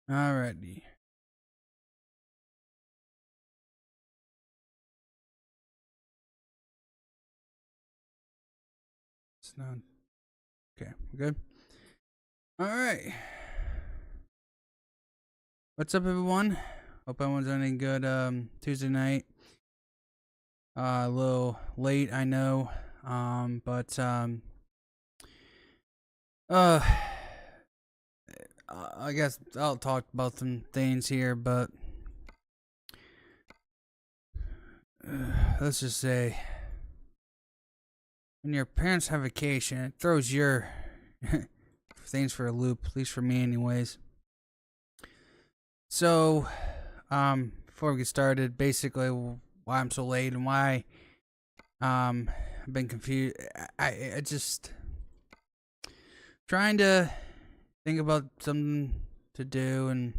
Alrighty. It's not. Okay, we're good. Alright. What's up, everyone? Hope everyone's having a good Tuesday night. A little late, I know. But I guess I'll talk about some things here, but let's just say when your parents have vacation, it throws your things for a loop, at least for me anyways. So, before we get started, basically why I'm so late and why I've been confused. I just trying to think about something to do, and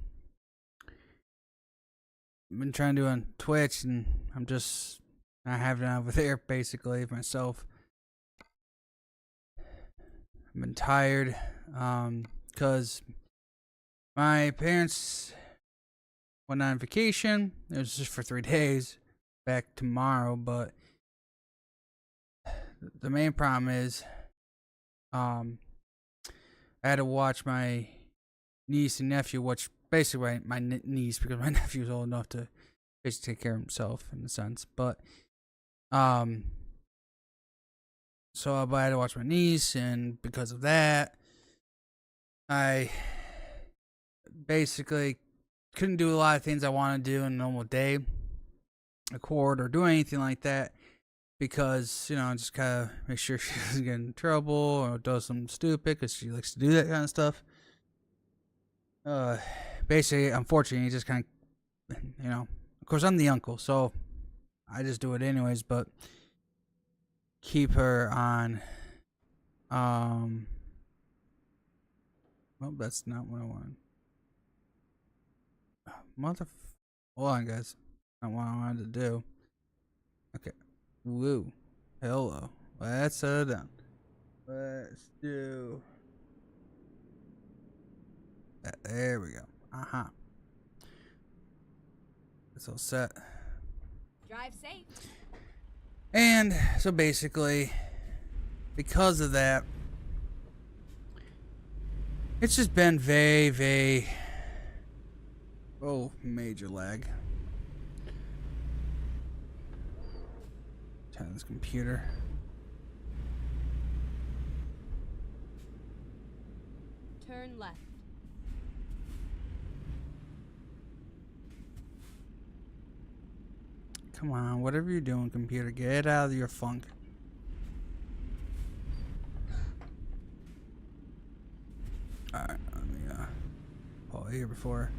I've been trying to do on Twitch, and I'm just not having it over there basically myself. I've been tired because my parents went on vacation. It was just for 3 days, back tomorrow, but the main problem is I had to watch my niece and nephew, which basically my niece, because my nephew's old enough to basically take care of himself in a sense, but so I had to watch my niece, and because of that, I basically couldn't do a lot of things I want to do in a normal day, record or do anything like that, because, you know, just kind of make sure she doesn't get in trouble or does something stupid, because she likes to do that kind of stuff. Basically, unfortunately, just kind of, you know, of course I'm the uncle, so I just do it anyways, but keep her on, well, that's not what I wanted. Hold on, guys. Not what I wanted to do. Okay. Woo. Hello. Let's settle down. Let's do that. There we go. It's all set. Drive safe. And so basically, because of that, it's just been very major lag. Turn this computer. Turn left. Come on, whatever you're doing, computer, get out of your funk. Alright, let me pull here before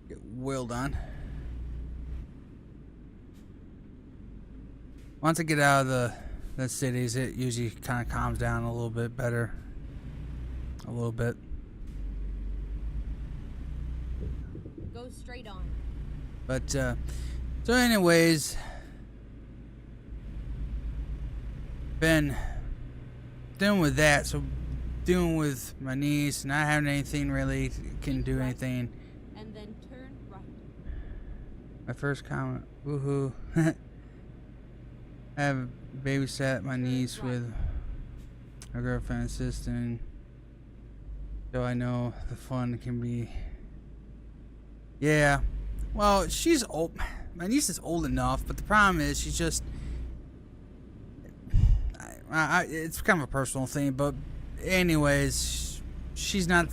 I get wheeled on. Once I get out of the cities, it usually kind of calms down a little bit better. A little bit. Go straight on. But, so anyways, been dealing with that, so dealing with my niece, not having anything really, can do anything. And then turn right. My first comment, woohoo. I have babysat my niece with her girlfriend and sister, and so I know the fun can be. Yeah, well, she's old. My niece is old enough, but the problem is she's just. It's kind of a personal thing, but anyways, she's not.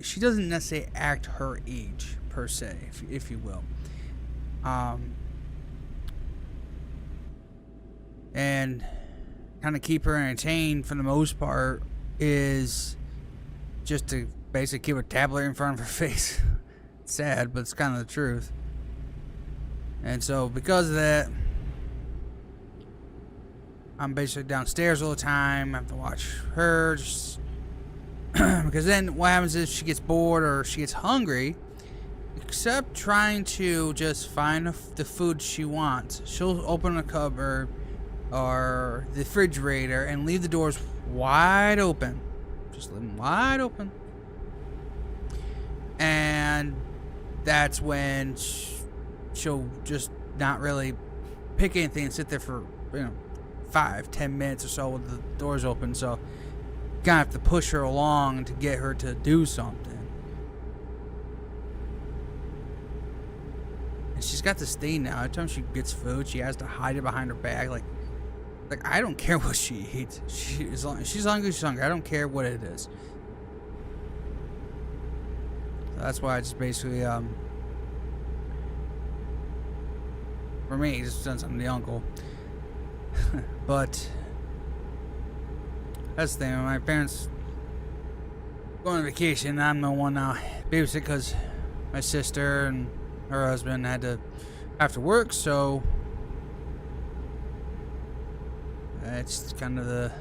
She doesn't necessarily act her age per se, if you will. And kind of keep her entertained for the most part is just to basically keep a tablet in front of her face. It's sad, but it's kind of the truth. And so because of that, I'm basically downstairs all the time. I have to watch her just because then what happens is she gets bored or she gets hungry. Except trying to just find the food she wants, she'll open a cupboard or the refrigerator and leave the doors wide open. Just leave them wide open. and that's when she'll just not really pick anything and sit there for 5-10 minutes or so with the doors open. So you kind of have to push her along to get her to do something. And she's got this thing now. Every time she gets food, she has to hide it behind her back. Like I don't care what she eats. As long as she's hungry, she's hungry. I don't care what it is. So that's why I just basically for me, just done something to the uncle. But that's the thing. When my parents go on vacation, I'm the one now babysit because my sister and her husband had to have to work, so it's kind of the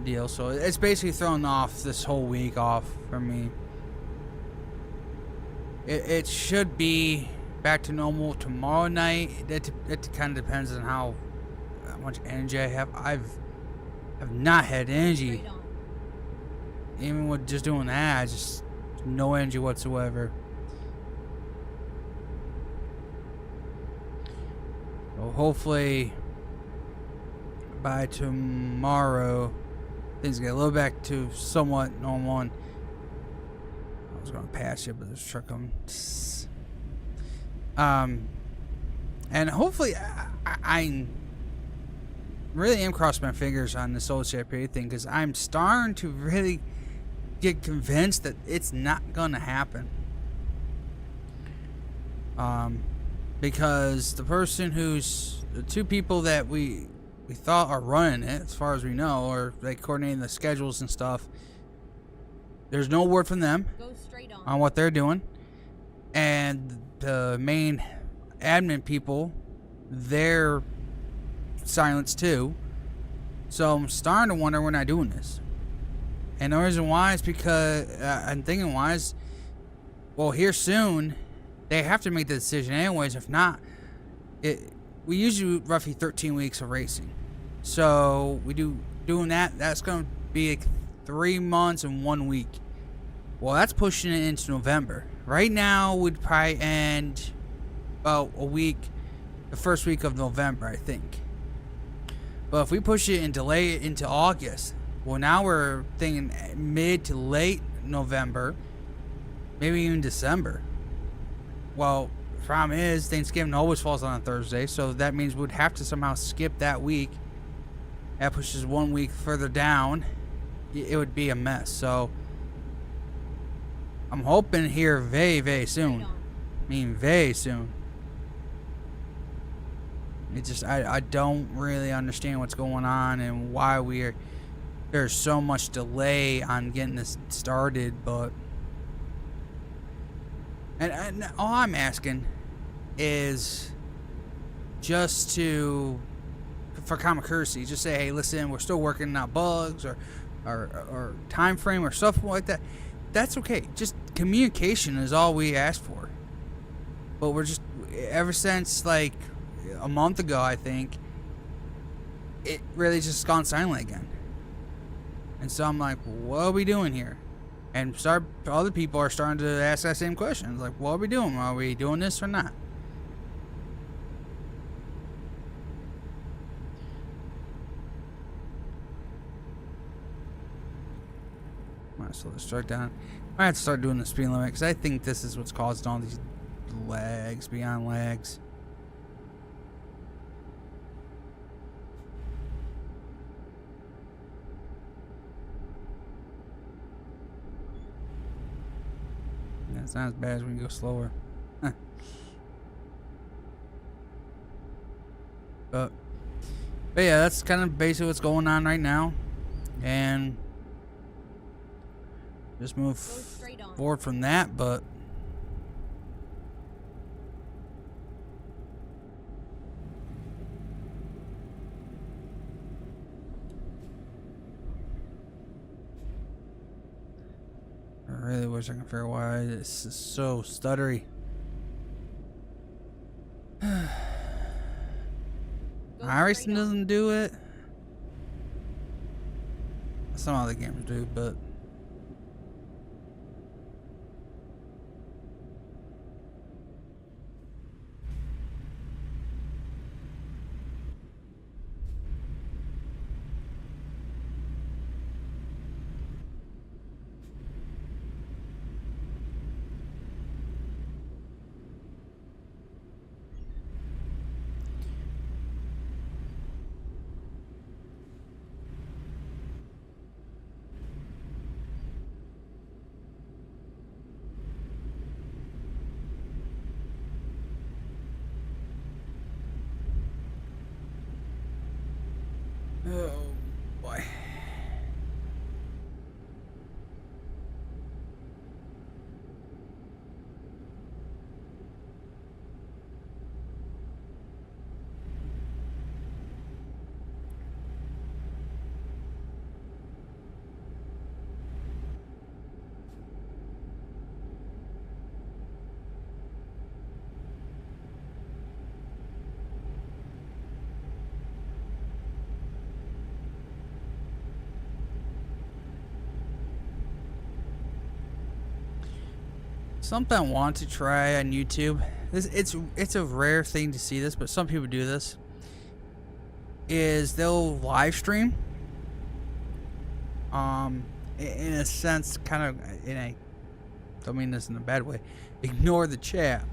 deal. So it's basically thrown off this whole week off for me. It should be back to normal tomorrow night. It kind of depends on how much energy I have. I've not had energy. Even with just doing that, just no energy whatsoever. So hopefully by tomorrow things get a little back to somewhat normal. And I was gonna patch it, but there's a truck coming. And hopefully I really am crossing my fingers on this old share period thing, because I'm starting to really get convinced that it's not gonna happen. Because the two people that we thought are running it, as far as we know, or like coordinating the schedules and stuff, there's no word from them on what they're doing. And the main admin people, they're silenced too. So I'm starting to wonder, we're not doing this. And the reason why is because I'm thinking why is, well, here soon they have to make the decision anyways. If not, we usually do roughly 13 weeks of racing. So we doing that. That's going to be like 3 months and 1 week. Well, that's pushing it into November. Right now, we'd probably end about a week, the first week of November, I think. But if we push it and delay it into August, well, now we're thinking mid to late November, maybe even December. Well, the problem is Thanksgiving always falls on a Thursday, so that means we'd have to somehow skip that week. That pushes 1 week further down. It would be a mess. So I'm hoping here very, very soon. I mean, very soon. It just, I don't really understand what's going on and why there's so much delay on getting this started. But and all I'm asking is just for common courtesy, just say, hey, listen, we're still working out bugs or time frame or stuff like that. That's okay. Just communication is all we ask for. But we're just, ever since like a month ago, I think, it really just gone silent again. And so I'm like, what are we doing here? And other people are starting to ask that same question. Like, what are we doing? Are we doing this or not? Alright, so let's start down. I have to start doing the speed limit because I think this is what's causing all these lags beyond lags. It's not as bad as we can go slower. But yeah, that's kind of basically what's going on right now. And just move forward from that, but I really wish I could figure out why this is so stuttery. iRacing doesn't do it. Some other games do, but Something I want to try on YouTube. It's a rare thing to see this, but some people do this. Is they'll live stream. In a sense, kind of in a, don't mean this in a bad way. Ignore the chat,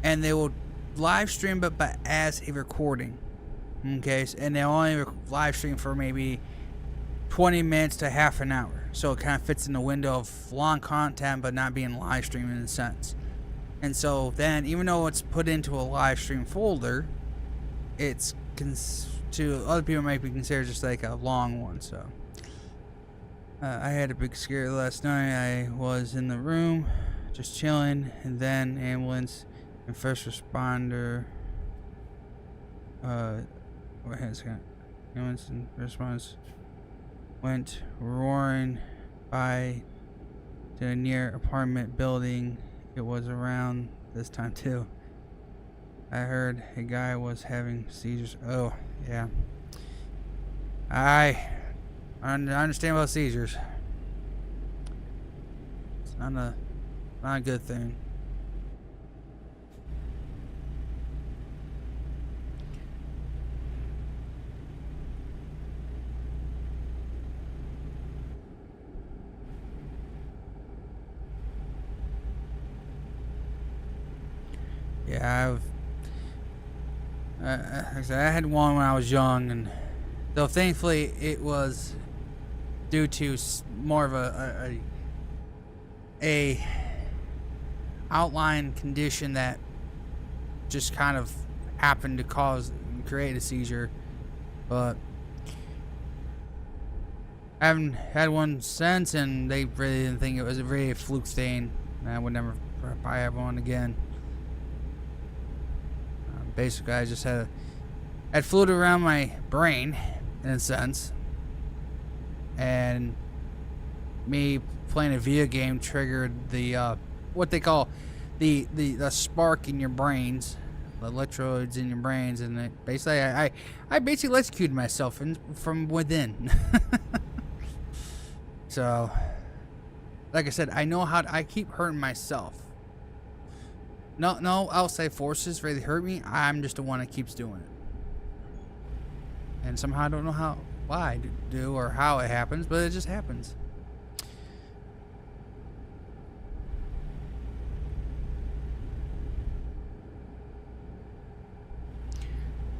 and they will live stream, but as a recording. Okay, and they'll only live stream for maybe 20 minutes to half an hour. So it kind of fits in the window of long content, but not being live streamed in a sense. And so then, even though it's put into a live stream folder, it's to other people might be considered just like a long one. So I had a big scare last night. I was in the room, just chilling, and then ambulance and first responder. Wait a second. Ambulance and response went roaring by the near apartment building. It was around this time too. I heard a guy was having seizures. Oh, yeah. I understand about seizures. It's not a good thing. Yeah, I had one when I was young, and though thankfully it was due to more of a outline condition that just kind of happened to create a seizure, but I haven't had one since, and they really didn't think it was a really fluke thing. I would never probably have one again. Basically, I just had fluid around my brain, in a sense, and me playing a video game triggered the what they call the spark in your brains, the electrodes in your brains, and it basically I basically electrocuted myself from within. So, like I said, I know I keep hurting myself. No outside forces really hurt me. I'm just the one that keeps doing it. And somehow I don't know why I do or how it happens, but it just happens.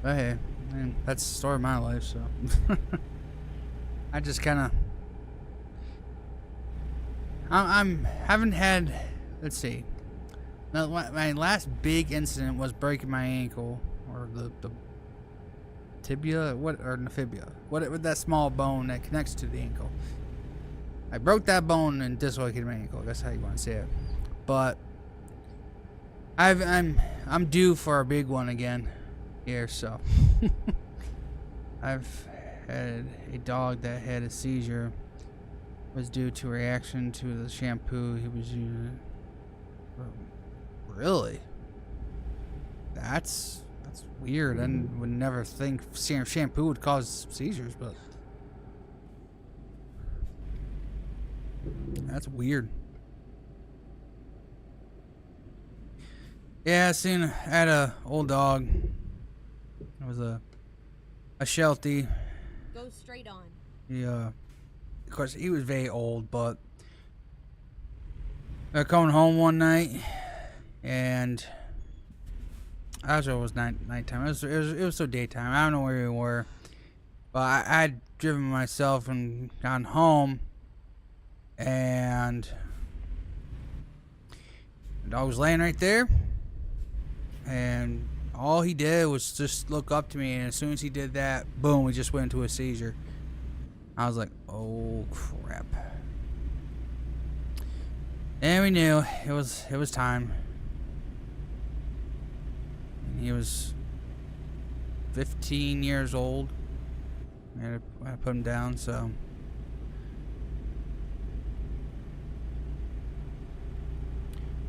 But hey, man, that's the story of my life, so. I just kind of. Haven't had. Let's see. Now, my last big incident was breaking my ankle, or the tibia, or the fibula, with that small bone that connects to the ankle. I broke that bone and dislocated my ankle. That's how you want to say it. But I'm due for a big one again here. So I've had a dog that had a seizure. Was due to a reaction to the shampoo he was using. Really? That's weird. I would never think shampoo would cause seizures, but that's weird. Yeah, I had a old dog. It was a Sheltie. Go straight on. Yeah. Of course, he was very old, but I was coming home one night, and actually it was nighttime. It was still daytime. I don't know where we were, but I'd driven myself and gotten home, and the dog was laying right there, and all he did was just look up to me, and as soon as he did that, boom, we just went into a seizure. I was like, oh crap. And we knew it was time. And he was 15 years old. I put him down, so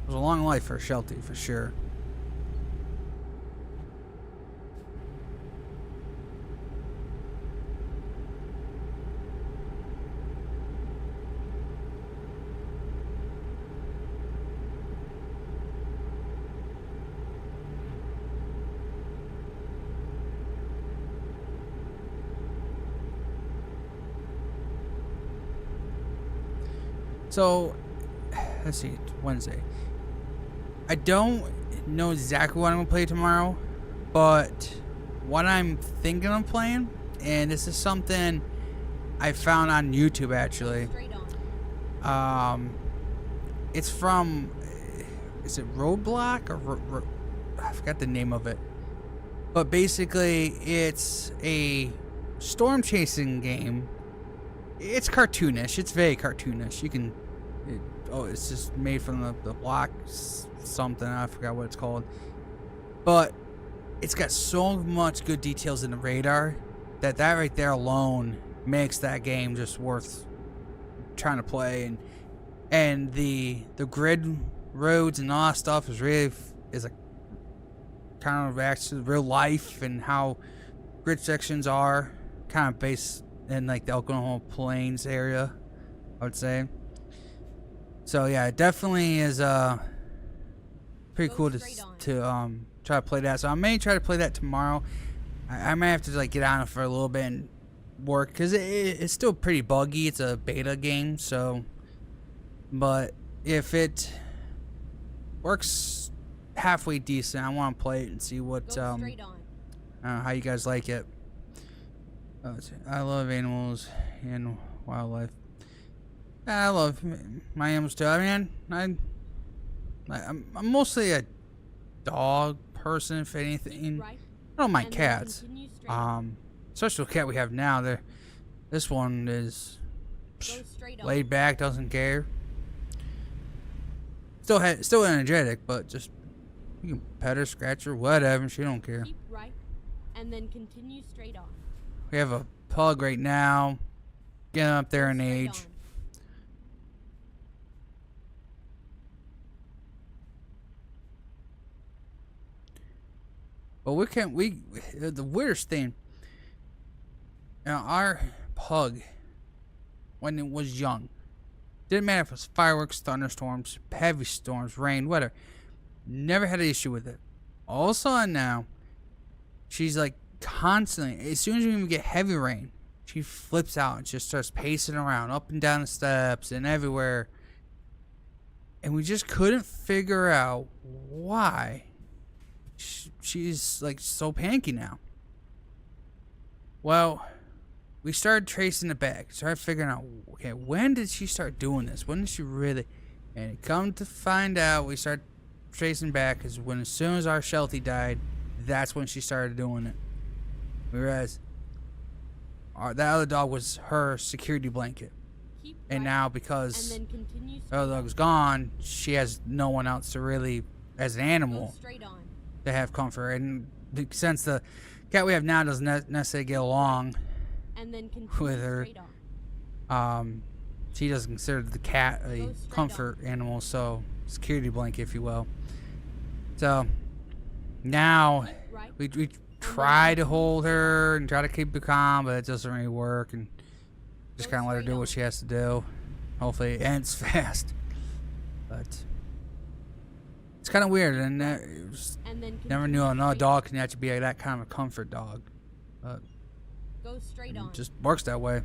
it was a long life for a Sheltie, for sure. So, let's see, Wednesday. I don't know exactly what I'm gonna play tomorrow, but what I'm thinking of playing, and this is something I found on YouTube actually. Straight on. It's from, is it Roadblock or I forgot the name of it. But basically, it's a storm chasing game. It's cartoonish. It's very cartoonish. You can, it's just made from the block something. I forgot what it's called. But it's got so much good details in the radar that right there alone makes that game just worth trying to play. And the grid roads and all that stuff is really a kind of actually real life, and how grid sections are kind of based in like the Oklahoma Plains area, I would say. So yeah, it definitely is pretty cool to try to play that. So I may try to play that tomorrow. I might have to like get on it for a little bit and work, because it's still pretty buggy. It's a beta game, so, but if it works halfway decent, I want to play it and see what how you guys like it. I love animals and wildlife. I love my animals too. I mean, I'm mostly a dog person, if anything. I don't mind cats. Especially the cat we have now. This one is laid back, doesn't care. Still energetic, but just you can pet her, scratch her, whatever. She don't care. Keep right, and then continue straight on. We have a pug right now, getting up there in age. On. But the weirdest thing, now our pug, when it was young, didn't matter if it was fireworks, thunderstorms, heavy storms, rain, whatever, never had an issue with it. All of a sudden now, she's like constantly, as soon as we even get heavy rain, she flips out and just starts pacing around up and down the steps and everywhere. And we just couldn't figure out why she's like so panicky now. Well, we started tracing it back, started figuring out, okay, when did she start doing this? When did she really? And come to find out, we started tracing back, because as soon as our Sheltie died, that's when she started doing it. Whereas that other dog was her security blanket. And now, because the other dog was gone, she has no one else to really, as an animal, to have comfort. And since the cat we have now doesn't necessarily get along with her, she doesn't consider the cat a comfort animal, so security blanket, if you will. So now we try to hold her and try to keep her calm, but it doesn't really work, and just kind of let her do what she has to do. Hopefully it ends fast. But it's kind of weird, and never knew another dog can actually be that kind of a comfort dog. But it just works that way.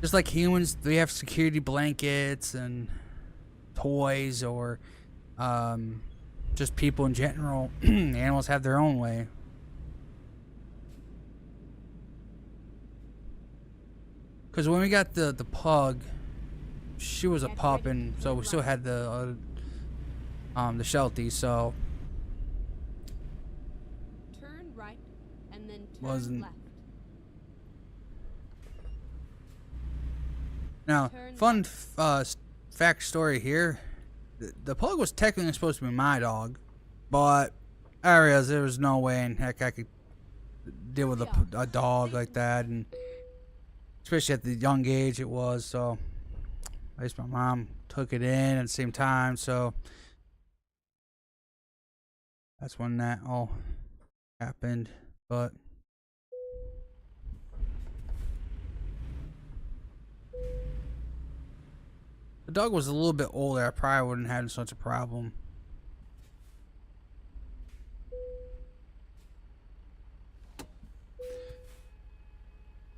Just like humans, we have security blankets and toys, or just people in general. Animals have their own way. Because when we got the pug, she was a pup, and so we still had the Sheltie, so turn right and then turn wasn't left. Now, fun fact story here. The pug was technically supposed to be my dog, but I realized there was no way in heck I could deal with a dog like that, and especially at the young age it was. So at least my mom took it in at the same time, so that's when that all happened. But the dog was a little bit older, I probably wouldn't have had such a problem.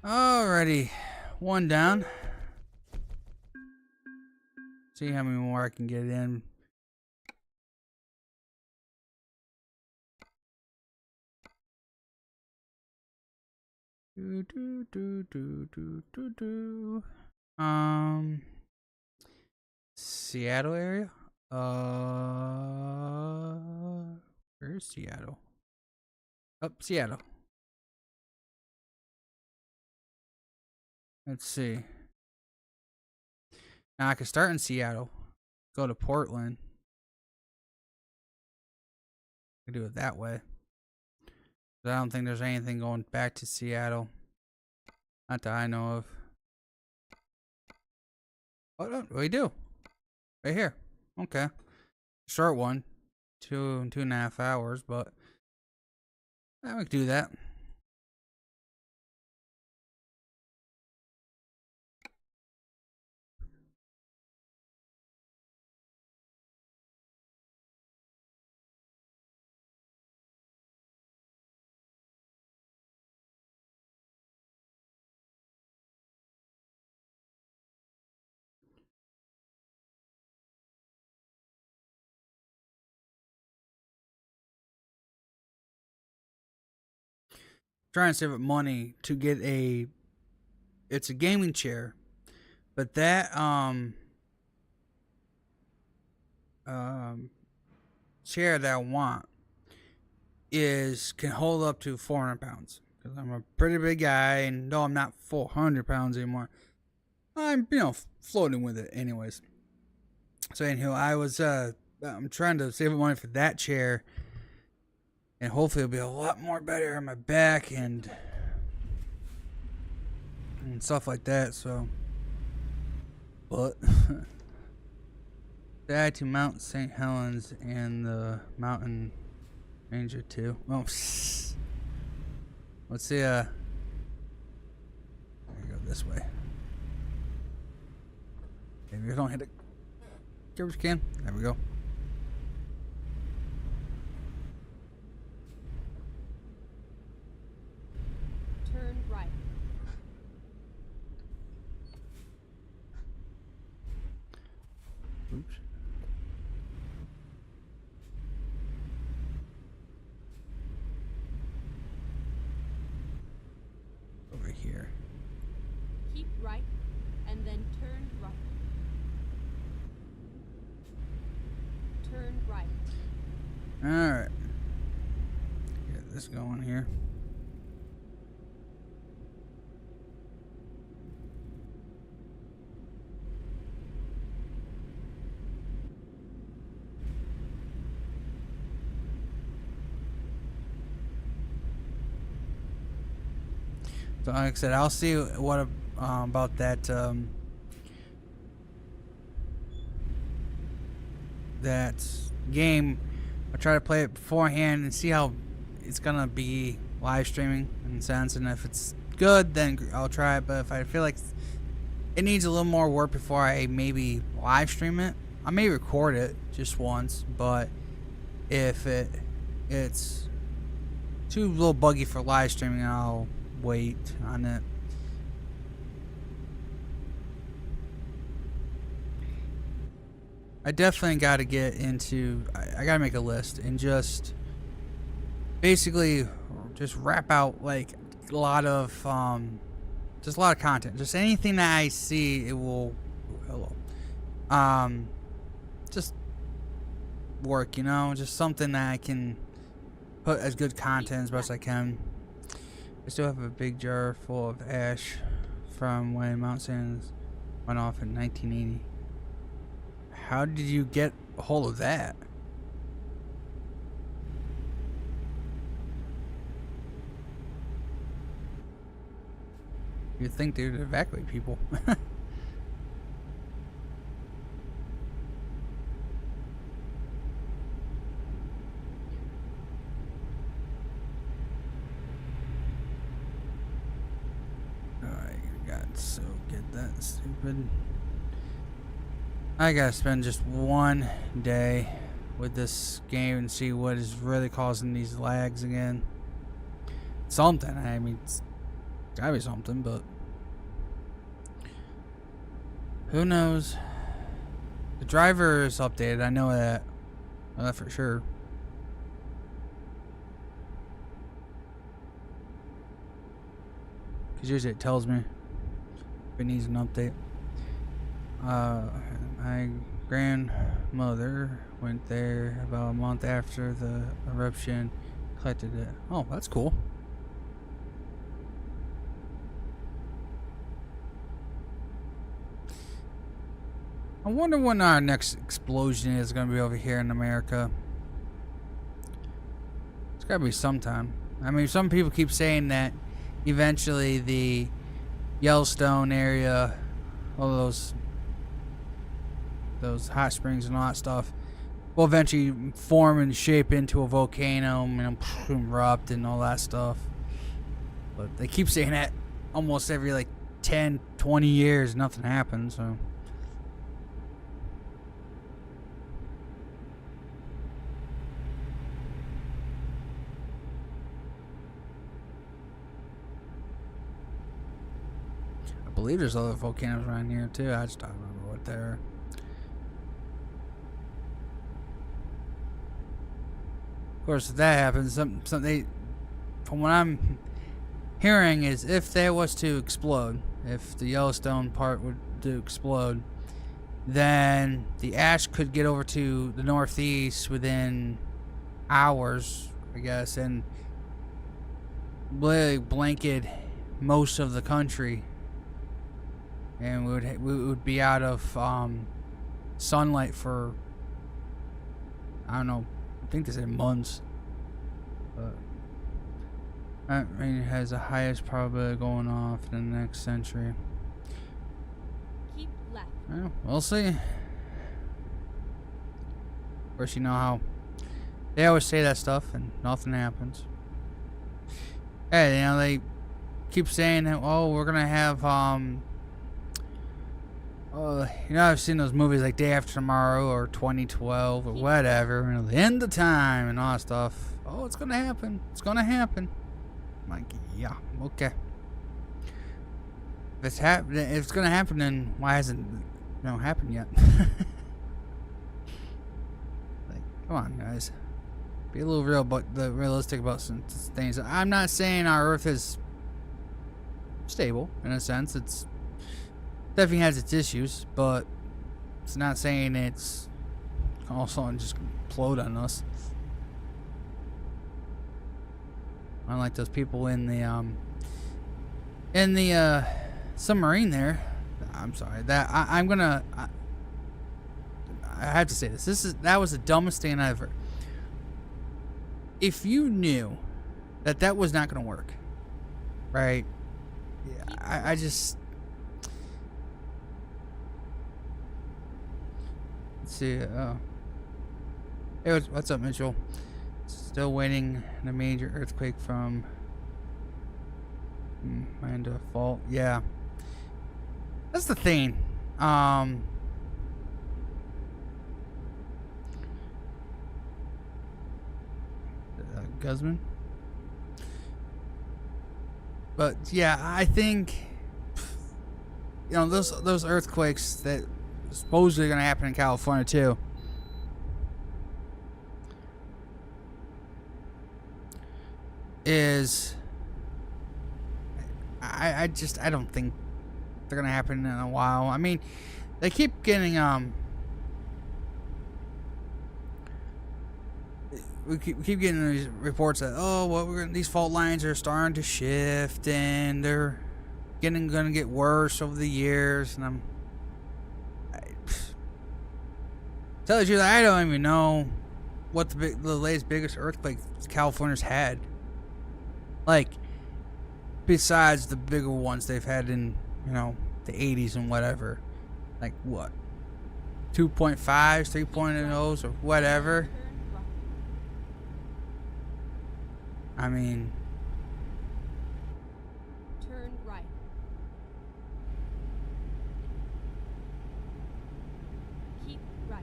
Alrighty, one down. See how many more I can get in. Seattle area. Where's Seattle? Up Seattle. Let's see. Now I can start in Seattle. Go to Portland. I can do it that way. But I don't think there's anything going back to Seattle. Not that I know of. Oh, no, we do. Right here. Okay. Short one. 2.5 hours, but we can do that. Trying to save up money to get it's a gaming chair, but that chair that I want can hold up to 400 pounds, because I'm a pretty big guy, and though I'm not 400 pounds anymore, I'm floating with it anyways. So anyhow, I'm trying to save up money for that chair. And hopefully it'll be a lot more better on my back and stuff like that, so. But died to Mount St. Helens and the Mountain Ranger too. Oh, let's see, there you go, this way. Maybe I don't hit it. Garbage can. There we go. Turn right. Oops. Over here. Keep right, and then turn right. Turn right. Alright. Get this going here. So like I said, I'll see what about that that game. I'll try to play it beforehand and see how it's gonna be live streaming in a sense, and if it's good, then I'll try it. But if I feel like it needs a little more work before I maybe live stream it, I may record it just once. But if it's too little buggy for live streaming, I'll wait on it. I definitely got to get into. I got to make a list and just basically just wrap out like a lot of just a lot of content. Just anything that I see, it will just work. Just something that I can put as good content as best I can. I still have a big jar full of ash from when Mount Sands went off in 1980. How did you get a hold of that? You'd think they would evacuate people. So get that stupid. I gotta spend just one day with this game and see what is really causing these lags again. Something. I mean, it's gotta be something, but who knows? The driver is updated. I know that. I know that for sure. Because usually it tells me if it needs an update. My grandmother went there about a month after the eruption, collected it. Oh, that's cool. I wonder when our next explosion is going to be over here in America. It's got to be sometime. I mean, some people keep saying that eventually the Yellowstone area, all those hot springs and all that stuff, will eventually form and shape into a volcano and erupt and all that stuff. But they keep saying that almost every like 10, 20 years, nothing happens. So. I believe there's other volcanoes around here too. I just don't remember what they're. Of course, if that happens, something from what I'm hearing is if that was to explode, if the Yellowstone part would to explode, then the ash could get over to the northeast within hours, I guess, and blanket most of the country, and we would be out of sunlight for, I don't know, I think they said months. But I mean, it has the highest probability of going off in the next century. Keep left. Well, we'll see. Of course, you know how they always say that stuff and nothing happens. Hey, you know, they keep saying that, oh, we're gonna have you know, I've seen those movies like Day After Tomorrow or 2012 or whatever, you know, the end of time and all that stuff. Oh, it's gonna happen. It's gonna happen. I'm like, yeah, okay. If it's gonna happen, then why hasn't it happened yet? Like, come on, guys. Be a little realistic about some things. I'm not saying our Earth is stable in a sense. It's definitely has its issues, but it's not saying it's also just implode on us. Unlike those people in the submarine there. I'm sorry. That I'm gonna. I have to say this. That was the dumbest thing I ever. If you knew that was not gonna work, right? Yeah, I just. Let's see. Hey, what's up, Mitchell? Still waiting on a major earthquake from Manda fault. Yeah, that's the thing. Guzman. But yeah, I think those earthquakes that supposedly are gonna happen in California too. I don't think they're gonna happen in a while. I mean, they keep getting we keep getting these reports that these fault lines are starting to shift and they're gonna get worse over the years, and tells you that I don't even know what the latest biggest earthquake California's had. Like, besides the bigger ones they've had in, the 80s and whatever. Like, what? 2.5s, 3.0s, or whatever. I mean... Turn right. Keep right.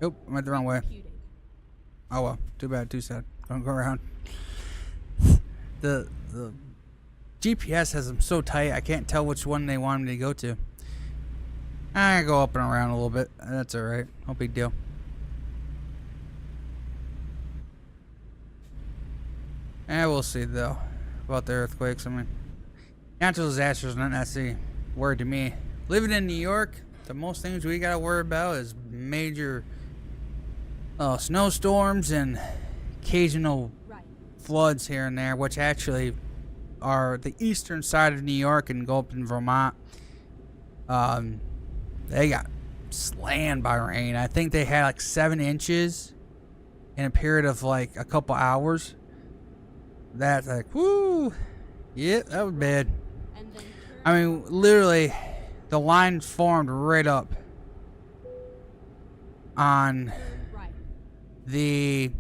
Nope, I went the wrong way. Oh well, too bad, too sad. Don't go around. The GPS has them so tight, I can't tell which one they want me to go to. I go up and around a little bit. That's alright. No big deal. We'll see, though, about the earthquakes. I mean, natural disasters are not necessarily a word to me. Living in New York, the most things we gotta worry about is major snowstorms and occasional floods here and there, which actually are the eastern side of New York and go up in Vermont. They got slammed by rain. I think they had like 7 inches in a period of like a couple hours. That's like, whoo, yeah, that was bad. I mean, literally, the line formed right up on the,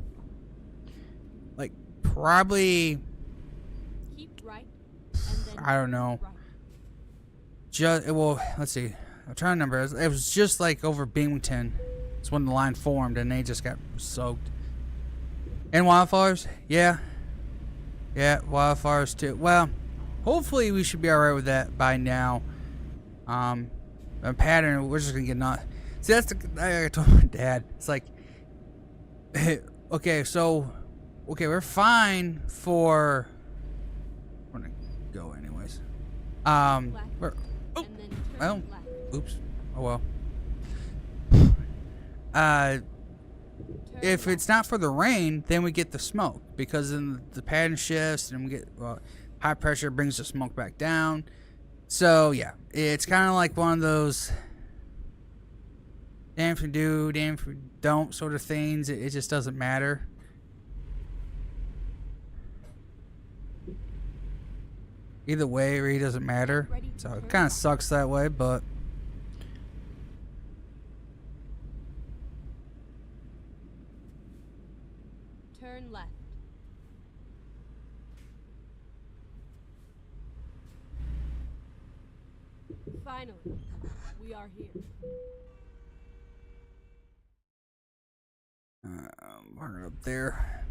like, probably, I don't know. Just, well, let's see. I'm trying to remember. It was just like over Binghamton. It's when the line formed and they just got soaked. And wildfires? Yeah. Yeah, wildfires too. Well, hopefully we should be alright with that by now. A pattern, we're just gonna get not. See, that's the. I told my dad. It's like, okay, so, okay, we're fine for. We're gonna go anyways. We're. Oh, well, oops. Oh well. If it's not for the rain, then we get the smoke because then the pattern shifts and we get high pressure brings the smoke back down. So yeah, it's kind of like one of those damn if you do, damn if you don't sort of things. It just doesn't matter. Either way, it really doesn't matter. So it kind of sucks that way, but. Turn left. Finally, we are here. We're up there.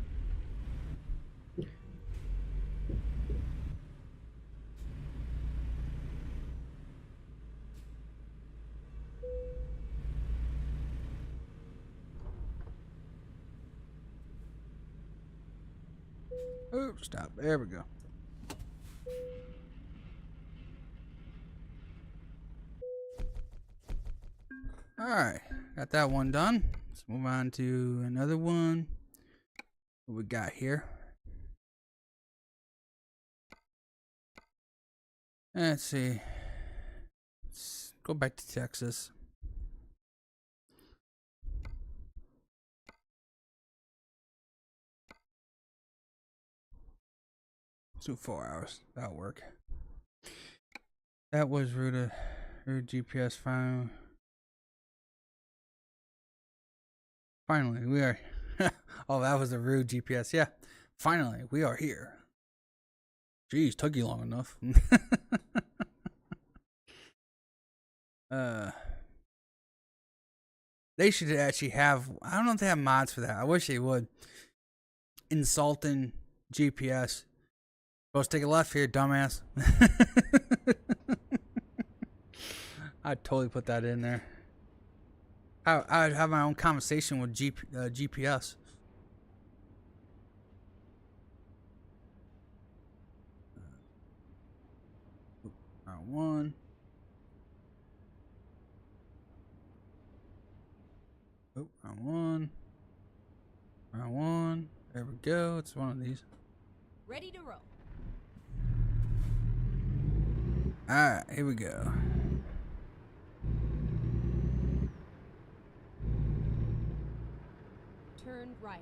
Oops, stop. There we go. Alright, got that one done. Let's move on to another one. What we got here? Let's see. Let's go back to Texas. Let's do 4 hours. That'll work. That was route GPS file. Finally, we are. Oh, that was a rude GPS. Yeah. Finally, we are here. Jeez, took you long enough. They should actually have. I don't know if they have mods for that. I wish they would. Insulting GPS. Supposed to take a left here, dumbass. I'd totally put that in there. I'd have my own conversation with GPS. Round one. Oh, round one. Round one. There we go. It's one of these. Ready to roll. Alright, here we go. Turn right.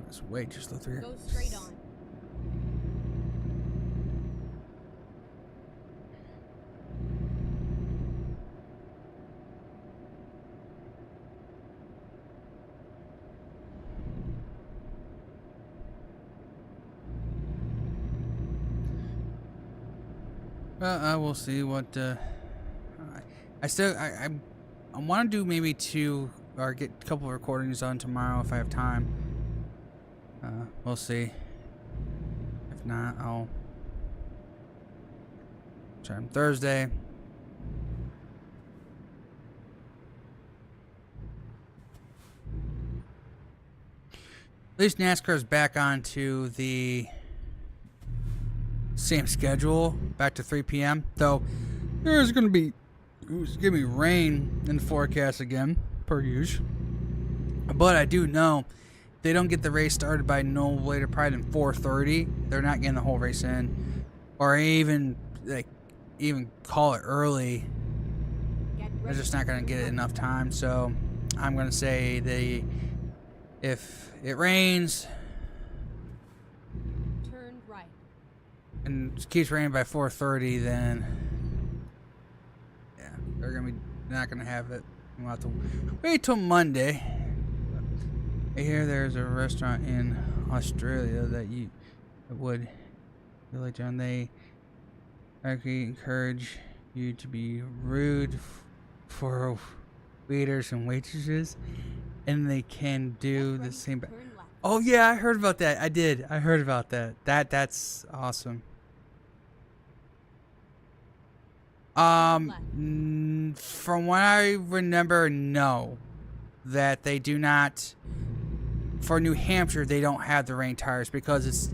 This way just look through here. Go straight on. I will see what. I want to do maybe 2 or get a couple of recordings done tomorrow if I have time. We'll see. If not, I'll try on Thursday. At least NASCAR's back onto the same schedule, back to 3 p.m. Though there's going to be rain in the forecast again, per usual. But I do know they don't get the race started by no later probably than 4:30. They're not getting the whole race in, or even call it early. They're just not going to get it enough time. So I'm going to say if it rains Turn right. and it keeps raining by 4:30, then yeah, not gonna have it. We'll have to wait till Monday. I hear there's a restaurant in Australia that would really, John. They actually encourage you to be rude for waiters and waitresses, and they can do the same. Turn left. Oh yeah, I heard about that. I heard about that. That's awesome. From what I remember, no, that they do not. For New Hampshire, they don't have the rain tires because it's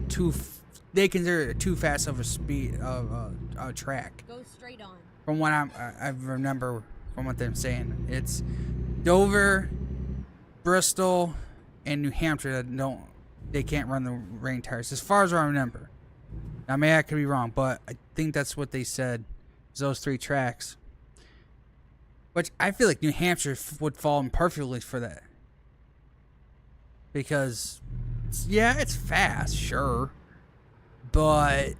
they consider it too fast of a speed of a track. Go straight on. From what I remember from what they're saying, it's Dover, Bristol, and New Hampshire that they can't run the rain tires, as far as I remember. Now, maybe I could be wrong, but I think that's what they said. Is those 3 tracks, which I feel like New Hampshire would fall in perfectly for that, because yeah, it's fast, sure, but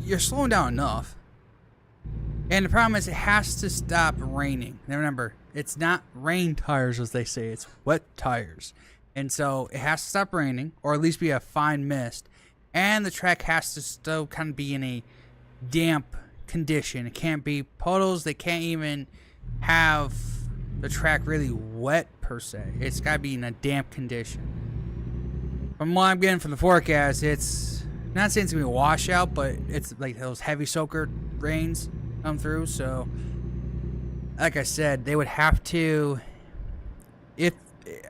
you're slowing down enough. And the problem is it has to stop raining. Now remember, it's not rain tires as they say, it's wet tires. And so it has to stop raining, or at least be a fine mist. And the track has to still kind of be in a damp condition. It can't be puddles. They can't even have the track really wet per se. It's got to be in a damp condition. From what I'm getting from the forecast, it's not saying it's going to be a washout, but it's like those heavy soaker rains come through. So like I said, they would have to, if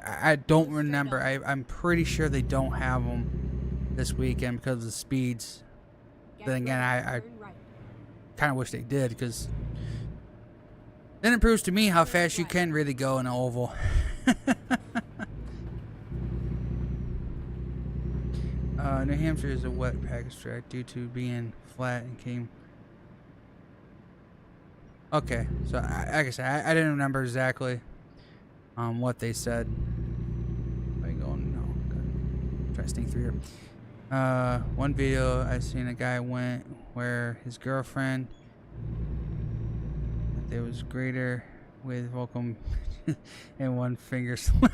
I don't remember, I'm pretty sure they don't have them this weekend because of the speeds. Then again, I kind of wish they did, because then it proves to me how fast you can really go in an oval. New Hampshire is a wet package track due to being flat and came. Okay, so like I said, I didn't remember exactly what they said. I go no, try to sneak through here. One video I seen, a guy went where his girlfriend, there was greater with welcome and one finger slip.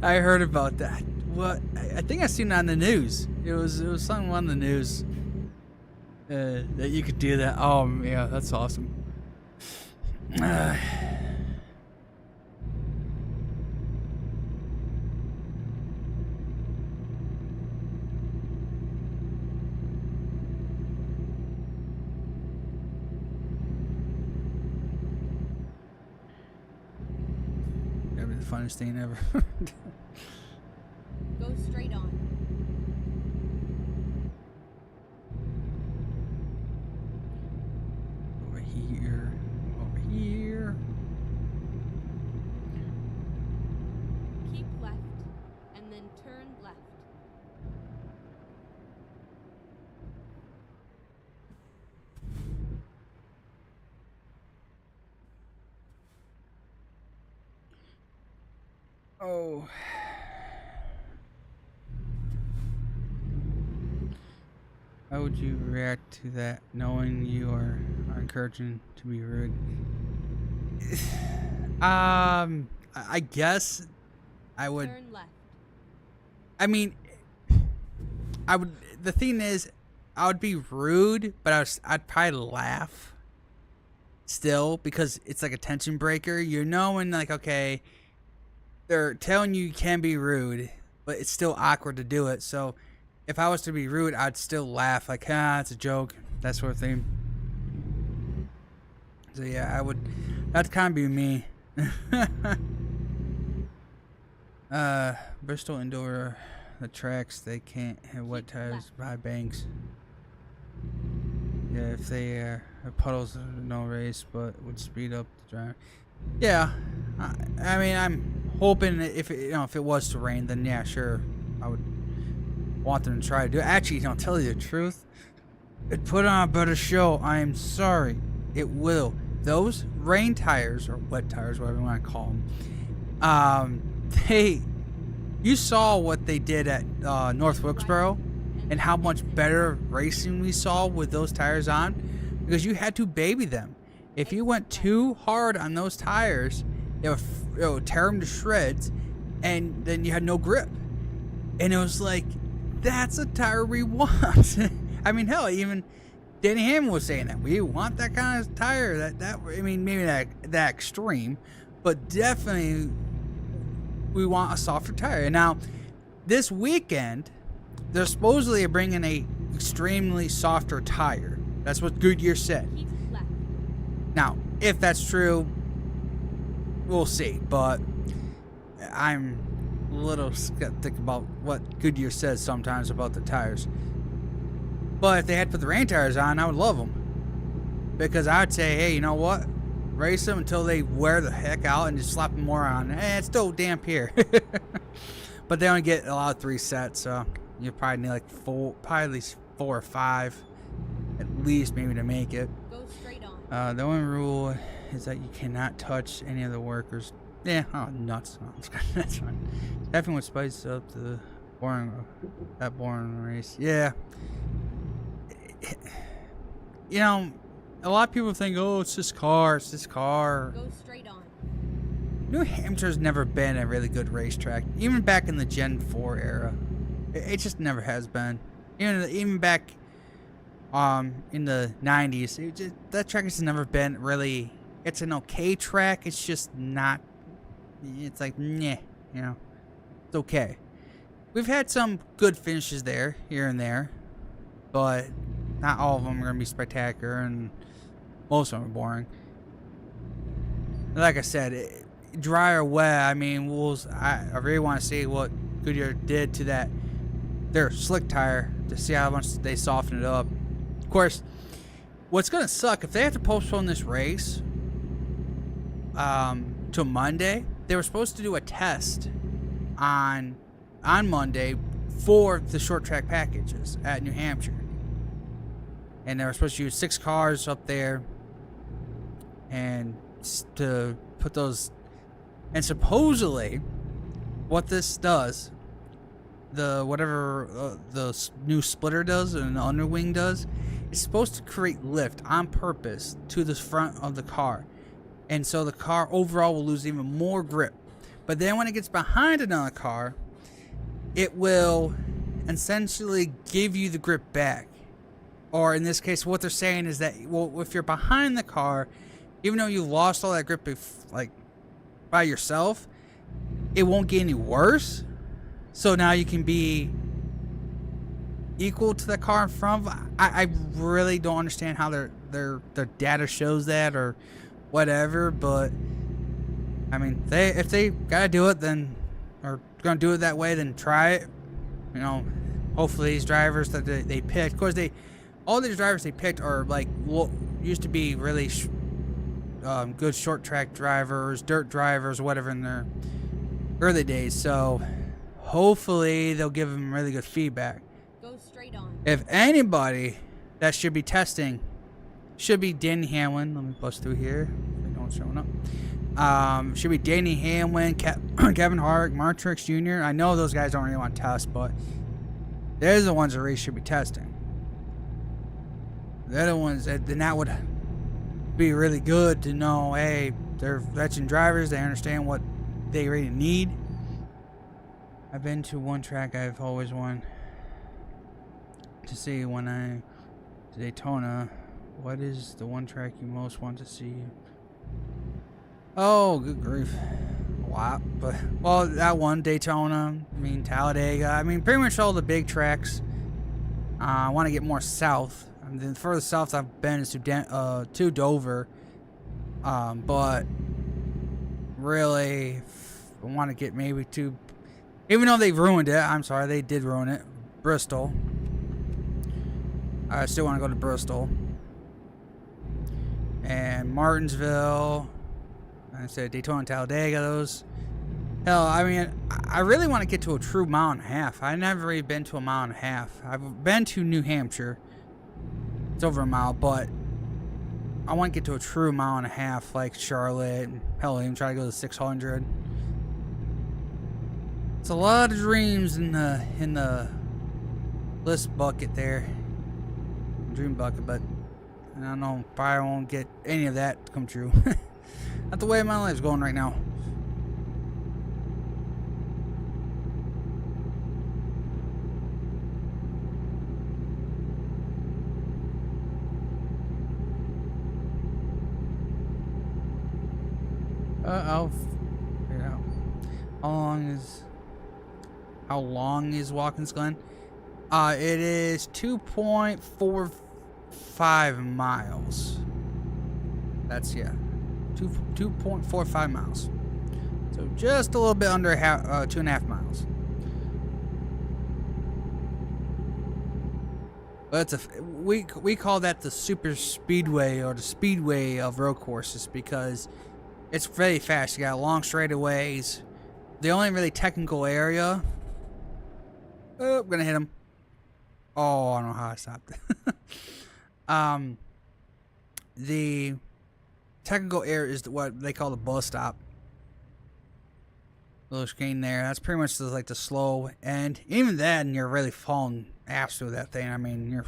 I heard about that. What? I think I seen it on the news. It was something on the news that you could do that. Oh yeah, that's awesome. Funnest thing ever. Go straight on. Over here. Over here. Keep left and then turn left. Oh. How would you react to that, knowing you are encouraging to be rude? I guess I would. Turn left. I mean, I would. The thing is, I would be rude, but I'd probably laugh still because it's like a tension breaker. You're knowing like, okay, they're telling you can be rude, but it's still awkward to do it. So if I was to be rude, I'd still laugh like, it's a joke, that sort of thing. So yeah, I would. That'd kind of be me. Bristol indoor, the tracks they can't have wet tires by banks. Yeah, if they have puddles, no race, but would speed up the drive. Yeah, I mean, I'm hoping if if it was to rain, then yeah, sure, I would want them to try to do it. Actually, tell you the truth, it put on a better show. I am sorry, it will. Those rain tires or wet tires, whatever you want to call them, you saw what they did at North Wilkesboro and how much better racing we saw with those tires on, because you had to baby them. If you went too hard on those tires, it would tear them to shreds, and then you had no grip. And it was like, that's a tire we want. I mean, hell, even Danny Hamlin was saying that we want that kind of tire. I mean, maybe that extreme, but definitely we want a softer tire. Now, this weekend, they're supposedly bringing a extremely softer tire. That's what Goodyear said. Now, if that's true, we'll see. But I'm a little skeptic about what Goodyear says sometimes about the tires. But if they had put the rain tires on, I would love them. Because I would say, hey, you know what? Race them until they wear the heck out and just slap them more on. It's still damp here. But they only get allowed 3 sets, so you probably need like probably at least 4 or 5, at least maybe to make it. Go straight on. The only rule is that you cannot touch any of the workers. Yeah, nuts. That's fine. Definitely would spice up the boring race. Yeah. A lot of people think, oh, it's this car. Go straight on. New Hampshire's never been a really good racetrack, even back in the Gen 4 era. It just never has been. Even back in the 90s, that track has never been really. It's an okay track. It's just not. It's like, yeah, it's okay. We've had some good finishes there, here and there, but not all of them are going to be spectacular, and most of them are boring. Like I said, dry or wet, I mean, I really want to see what Goodyear did to their slick tire to see how much they soften it up. Of course, what's going to suck, if they have to postpone this race to Monday, they were supposed to do a test on Monday for the short track packages at New Hampshire. And they were supposed to use 6 cars up there and to put those. And supposedly, what this does, whatever the new splitter does and the underwing does, it's supposed to create lift on purpose to the front of the car. And so the car overall will lose even more grip. But then when it gets behind another car, it will essentially give you the grip back. Or in this case, what they're saying is that, well, if you're behind the car, even though you lost all that grip by yourself, it won't get any worse. So now you can be equal to the car in front. I really don't understand how their data shows that or whatever. But I mean, if they gotta do it, then or gonna do it that way, then try it. Hopefully these drivers that they picked, of course all these drivers they picked are used to be really good short track drivers, dirt drivers, whatever in their early days. So hopefully they'll give them really good feedback. Go straight on. If anybody that should be testing should be Danny Hamlin. Let me bust through here. No one's showing up. Should be Danny Hamlin, Kevin Harvick, Mark Truex Jr. I know those guys don't really want to test, but they're the ones that really should be testing. They're the ones that would be really good to know, hey, they're veteran drivers. They understand what they really need. I've been to one track I've always won. to see when I to Daytona. What is the one track you most want to see? Oh, good grief. A lot, but well, that one, Daytona, I mean Talladega, I mean pretty much all the big tracks. I want to get more south. I mean, the furthest south I've been is to Dover. But really, I want to get maybe to, even though they've ruined it, I'm sorry, they did ruin it, Bristol. I still want to go to Bristol. And Martinsville. I said Daytona and Talladega, those. Hell, I mean, I really want to get to a true mile and a half. I've never really been to a mile and a half. I've been to New Hampshire. It's over a mile, but I want to get to a true mile and a half, like Charlotte. Hell, even try to go to 600. It's a lot of dreams in the list bucket there, dream bucket, but I don't know. Probably won't get any of that to come true. Not the way my life's going right now. I'll figure it out. How long is Watkins Glen? It is 2.45 miles. That's, yeah, 2.45 miles. So just a little bit under 2.5 miles. But it's we call that the super speedway, or the speedway of road courses, because it's very fast. You got long straightaways. The only really technical area. Oh, I'm gonna hit him. Oh, I don't know how I stopped. The technical area is what they call the bus stop. Little screen there. That's pretty much like the slow end. Even then, you're really falling apps through that thing. I mean,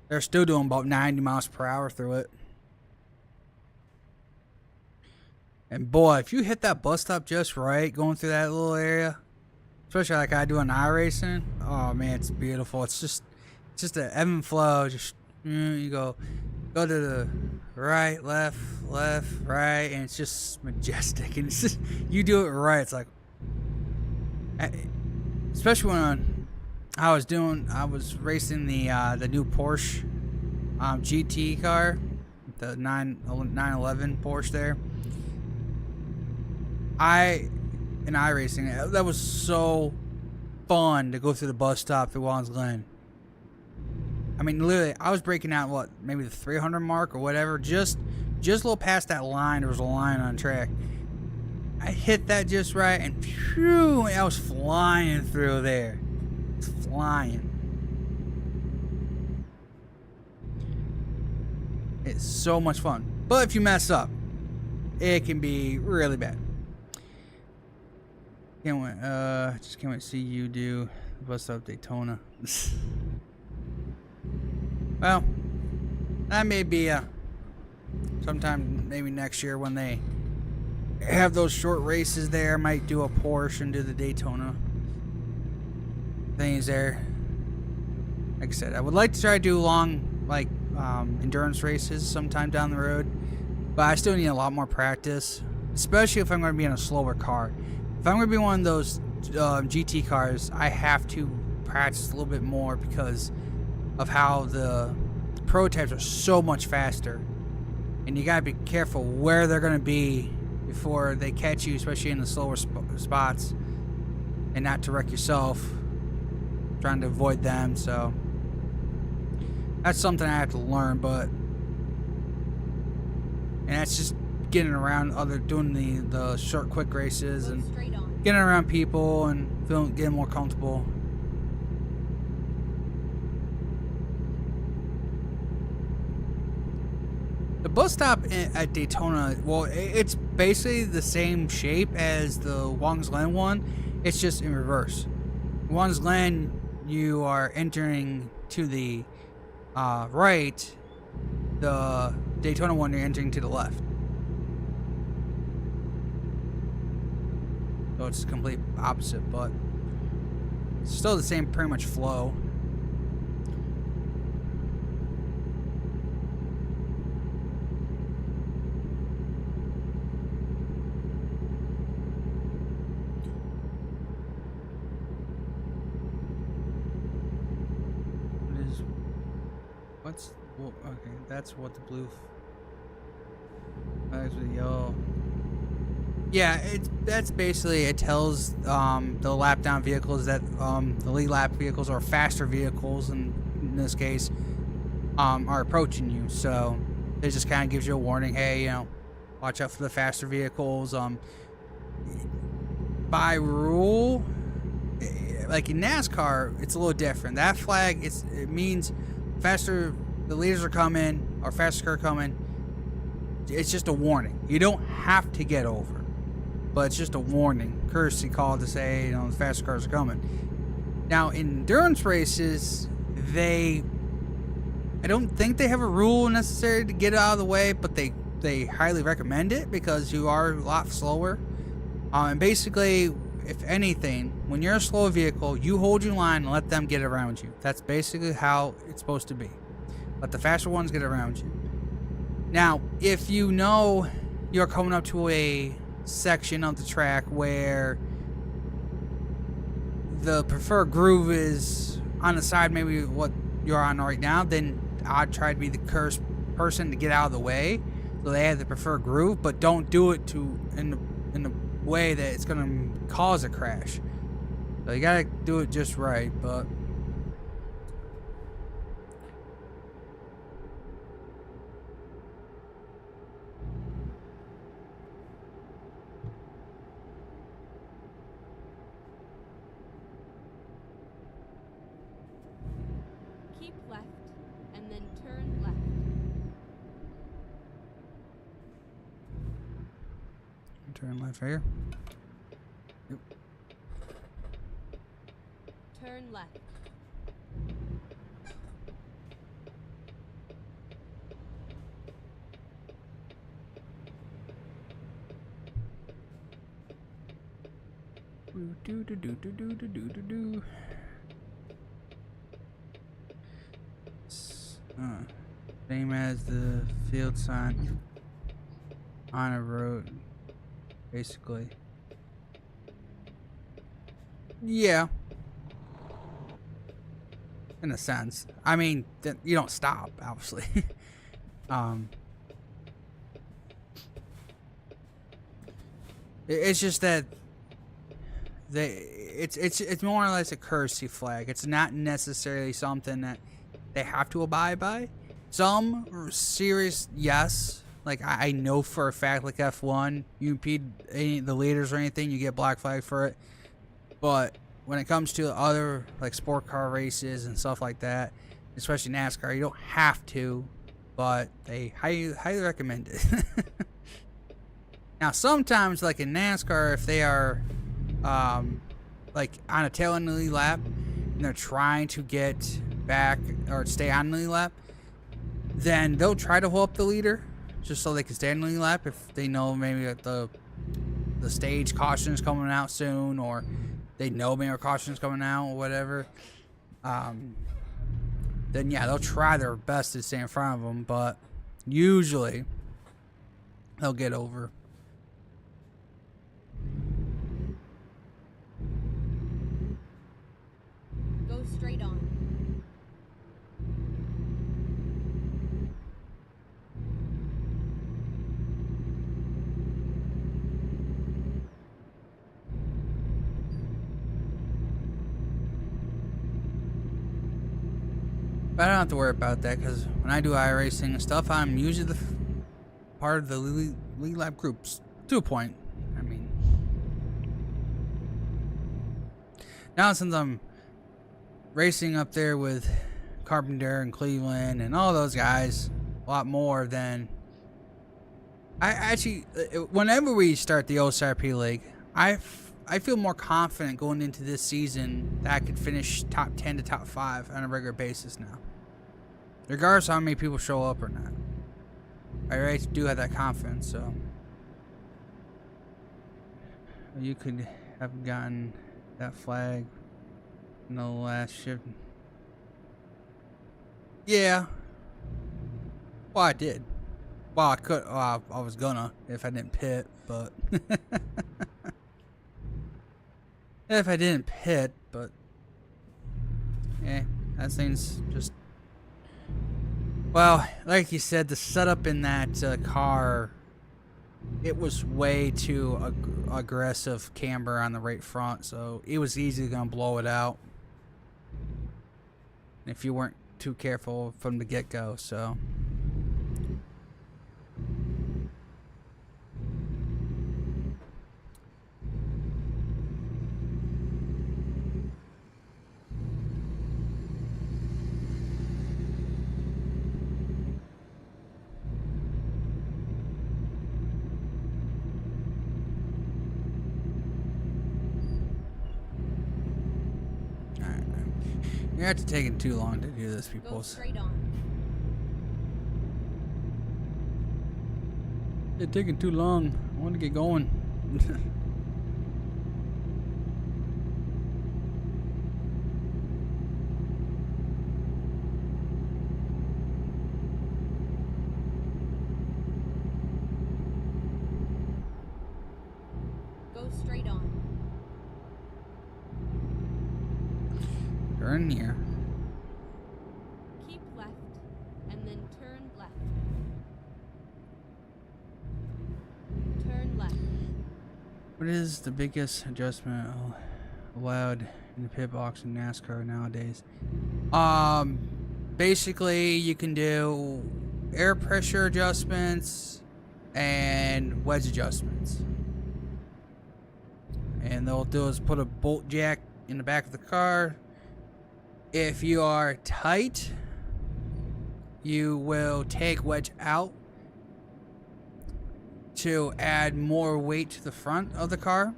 they're still doing about 90 miles per hour through it. And boy, if you hit that bus stop just right, going through that little area, especially like I do on iRacing, oh man, it's beautiful. It's just an ebb and flow. Just you go to the right, left, right, and it's just majestic. And it's just, you do it right. It's like, especially when I was racing the new Porsche GT car, the 911 Porsche there. In iRacing, that was so fun to go through the bus stop at Watkins Glen. I mean, literally, I was breaking out, what, maybe the 300 mark or whatever, just a little past that line. There was a line on track. I hit that just right, and phew, I was flying through there. Flying. It's so much fun. But if you mess up, it can be really bad. Just can't wait to see you do bus stop Daytona. Well, that may be sometime maybe next year when they have those short races there. I might do a Porsche and do the Daytona things there. Like I said, I would like to try to do long, like, endurance races sometime down the road, but I still need a lot more practice, especially if I'm going to be in a slower car. If I'm going to be one of those GT cars, I have to practice a little bit more because of how the prototypes are so much faster. And you got to be careful where they're going to be before they catch you, especially in the slower spots, and not to wreck yourself, trying to avoid them. So that's something I have to learn, and that's just getting around doing the short, quick races and getting around people and getting more comfortable. The bus stop at Daytona, well, it's basically the same shape as the Watkins Glen one. It's just in reverse. Watkins Glen, you are entering to the right. The Daytona one, you're entering to the left. So it's complete opposite, but it's still the same pretty much flow. Well, okay, that's what the blue flags with yellow. Yeah, that's basically, it tells the lap down vehicles that the lead lap vehicles or faster vehicles in this case are approaching you. So it just kind of gives you a warning. Hey, you know, watch out for the faster vehicles. By rule, like in NASCAR, it's a little different. That flag, it means faster, the leaders are coming, or faster car coming. It's just a warning. You don't have to get over, but it's just a warning, courtesy call to say, you know, the faster cars are coming. Now, in endurance races, I don't think they have a rule necessary to get out of the way, but they highly recommend it because you are a lot slower. And basically, if anything, when you're a slow vehicle, you hold your line and let them get around you. That's basically how it's supposed to be. Let the faster ones get around you. Now, if you know you're coming up to a section of the track where the preferred groove is on the side, maybe what you're on right now, then I'd try to be the first person to get out of the way so they have the preferred groove, but don't do it in the way that it's going to cause a crash. So you gotta do it just right. But Keep left and then turn left. turn left here. Yep. Turn left. Do. Same as the field sign on a road, basically. Yeah. In a sense. I mean, you don't stop, obviously. It's just that it's more or less a courtesy flag. It's not necessarily something that they have to abide by. Some serious, yes. Like I know for a fact, like F1, you impede the leaders or anything, you get black flag for it. But when it comes to other like sport car races and stuff like that, especially NASCAR, you don't have to, but they highly recommend it. Now, sometimes, like in NASCAR, if they are like on a tail end of the lead lap and they're trying to get back or stay on the lead lap, then they'll try to hold up the leader just so they can stay on the lead lap if they know maybe that the stage caution is coming out soon, or they know maybe a caution is coming out or whatever. Then yeah, they'll try their best to stay in front of them, but usually they'll get over. Go straight on. But I don't have to worry about that because when I do iRacing and stuff, I'm usually the part of the lead lap groups to a point. I mean, now since I'm racing up there with Carpenter and Cleveland and all those guys a lot more than I actually, whenever we start the OSRP League, I feel more confident going into this season that I could finish top 10 to top 5 on a regular basis now, regardless of how many people show up or not. I really do have that confidence. So you could have gotten that flag in the last shift. Yeah. Well, I did. Well, I could. I was gonna if I didn't pit, but if I didn't pit, but yeah, that thing's just Well, like you said, the setup in that car, it was way too aggressive camber on the right front, so it was easily going to blow it out if you weren't too careful from the get-go. So you're not taking too long to do this, Go people. straight on. It's taking too long. I want to get going. Go straight on. Turn here. Keep left, and then turn left. Turn left. What is the biggest adjustment allowed in the pit box in NASCAR nowadays? Basically you can do air pressure adjustments and wedge adjustments. And they'll do is put a bolt jack in the back of the car. If you are tight, you will take wedge out to add more weight to the front of the car,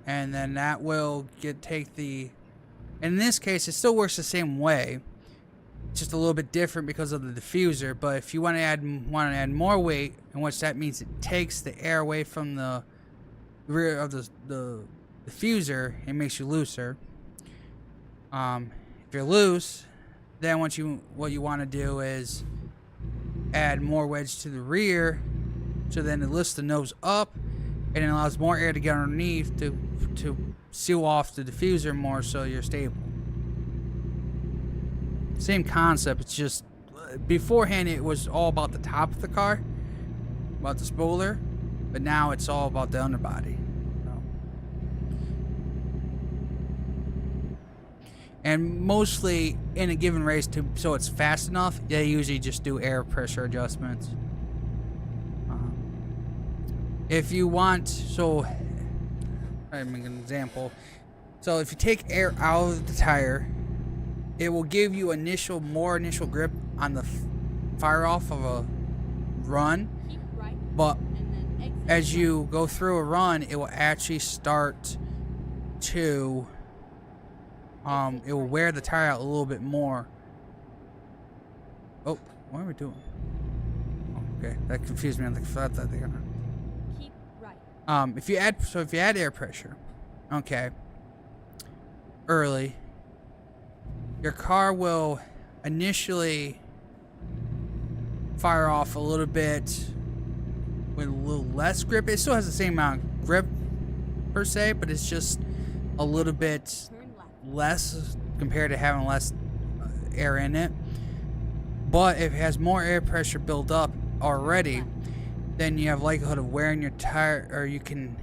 and then that will take the, in this case it still works the same way, just a little bit different because of the diffuser. But if you want to add more weight, and what that means, it takes the air away from the rear of the diffuser and makes you looser. If you're loose, then what you want to do is add more wedge to the rear, so then it lifts the nose up and it allows more air to get underneath to seal off the diffuser more, so you're stable. Same concept. It's just beforehand it was all about the top of the car, about the spoiler, but now it's all about the underbody. And mostly in a given race, so it's fast enough, they usually just do air pressure adjustments. If you want, so I'll make an example. So if you take air out of the tire, it will give you more initial grip on the fire off of a run. Keep right, But and then exit as left. you go through a run, it will actually start to it will wear the tire out a little bit more. Oh, what are we doing? Oh, okay, that confused me. I thought they were gonna. Keep right. If you add air pressure, okay, early, your car will initially fire off a little bit with a little less grip. It still has the same amount of grip per se, but it's just a little bit Turn left. less compared to having less air in it. But if it has more air pressure built up already, then you have likelihood of wearing your tire, or you can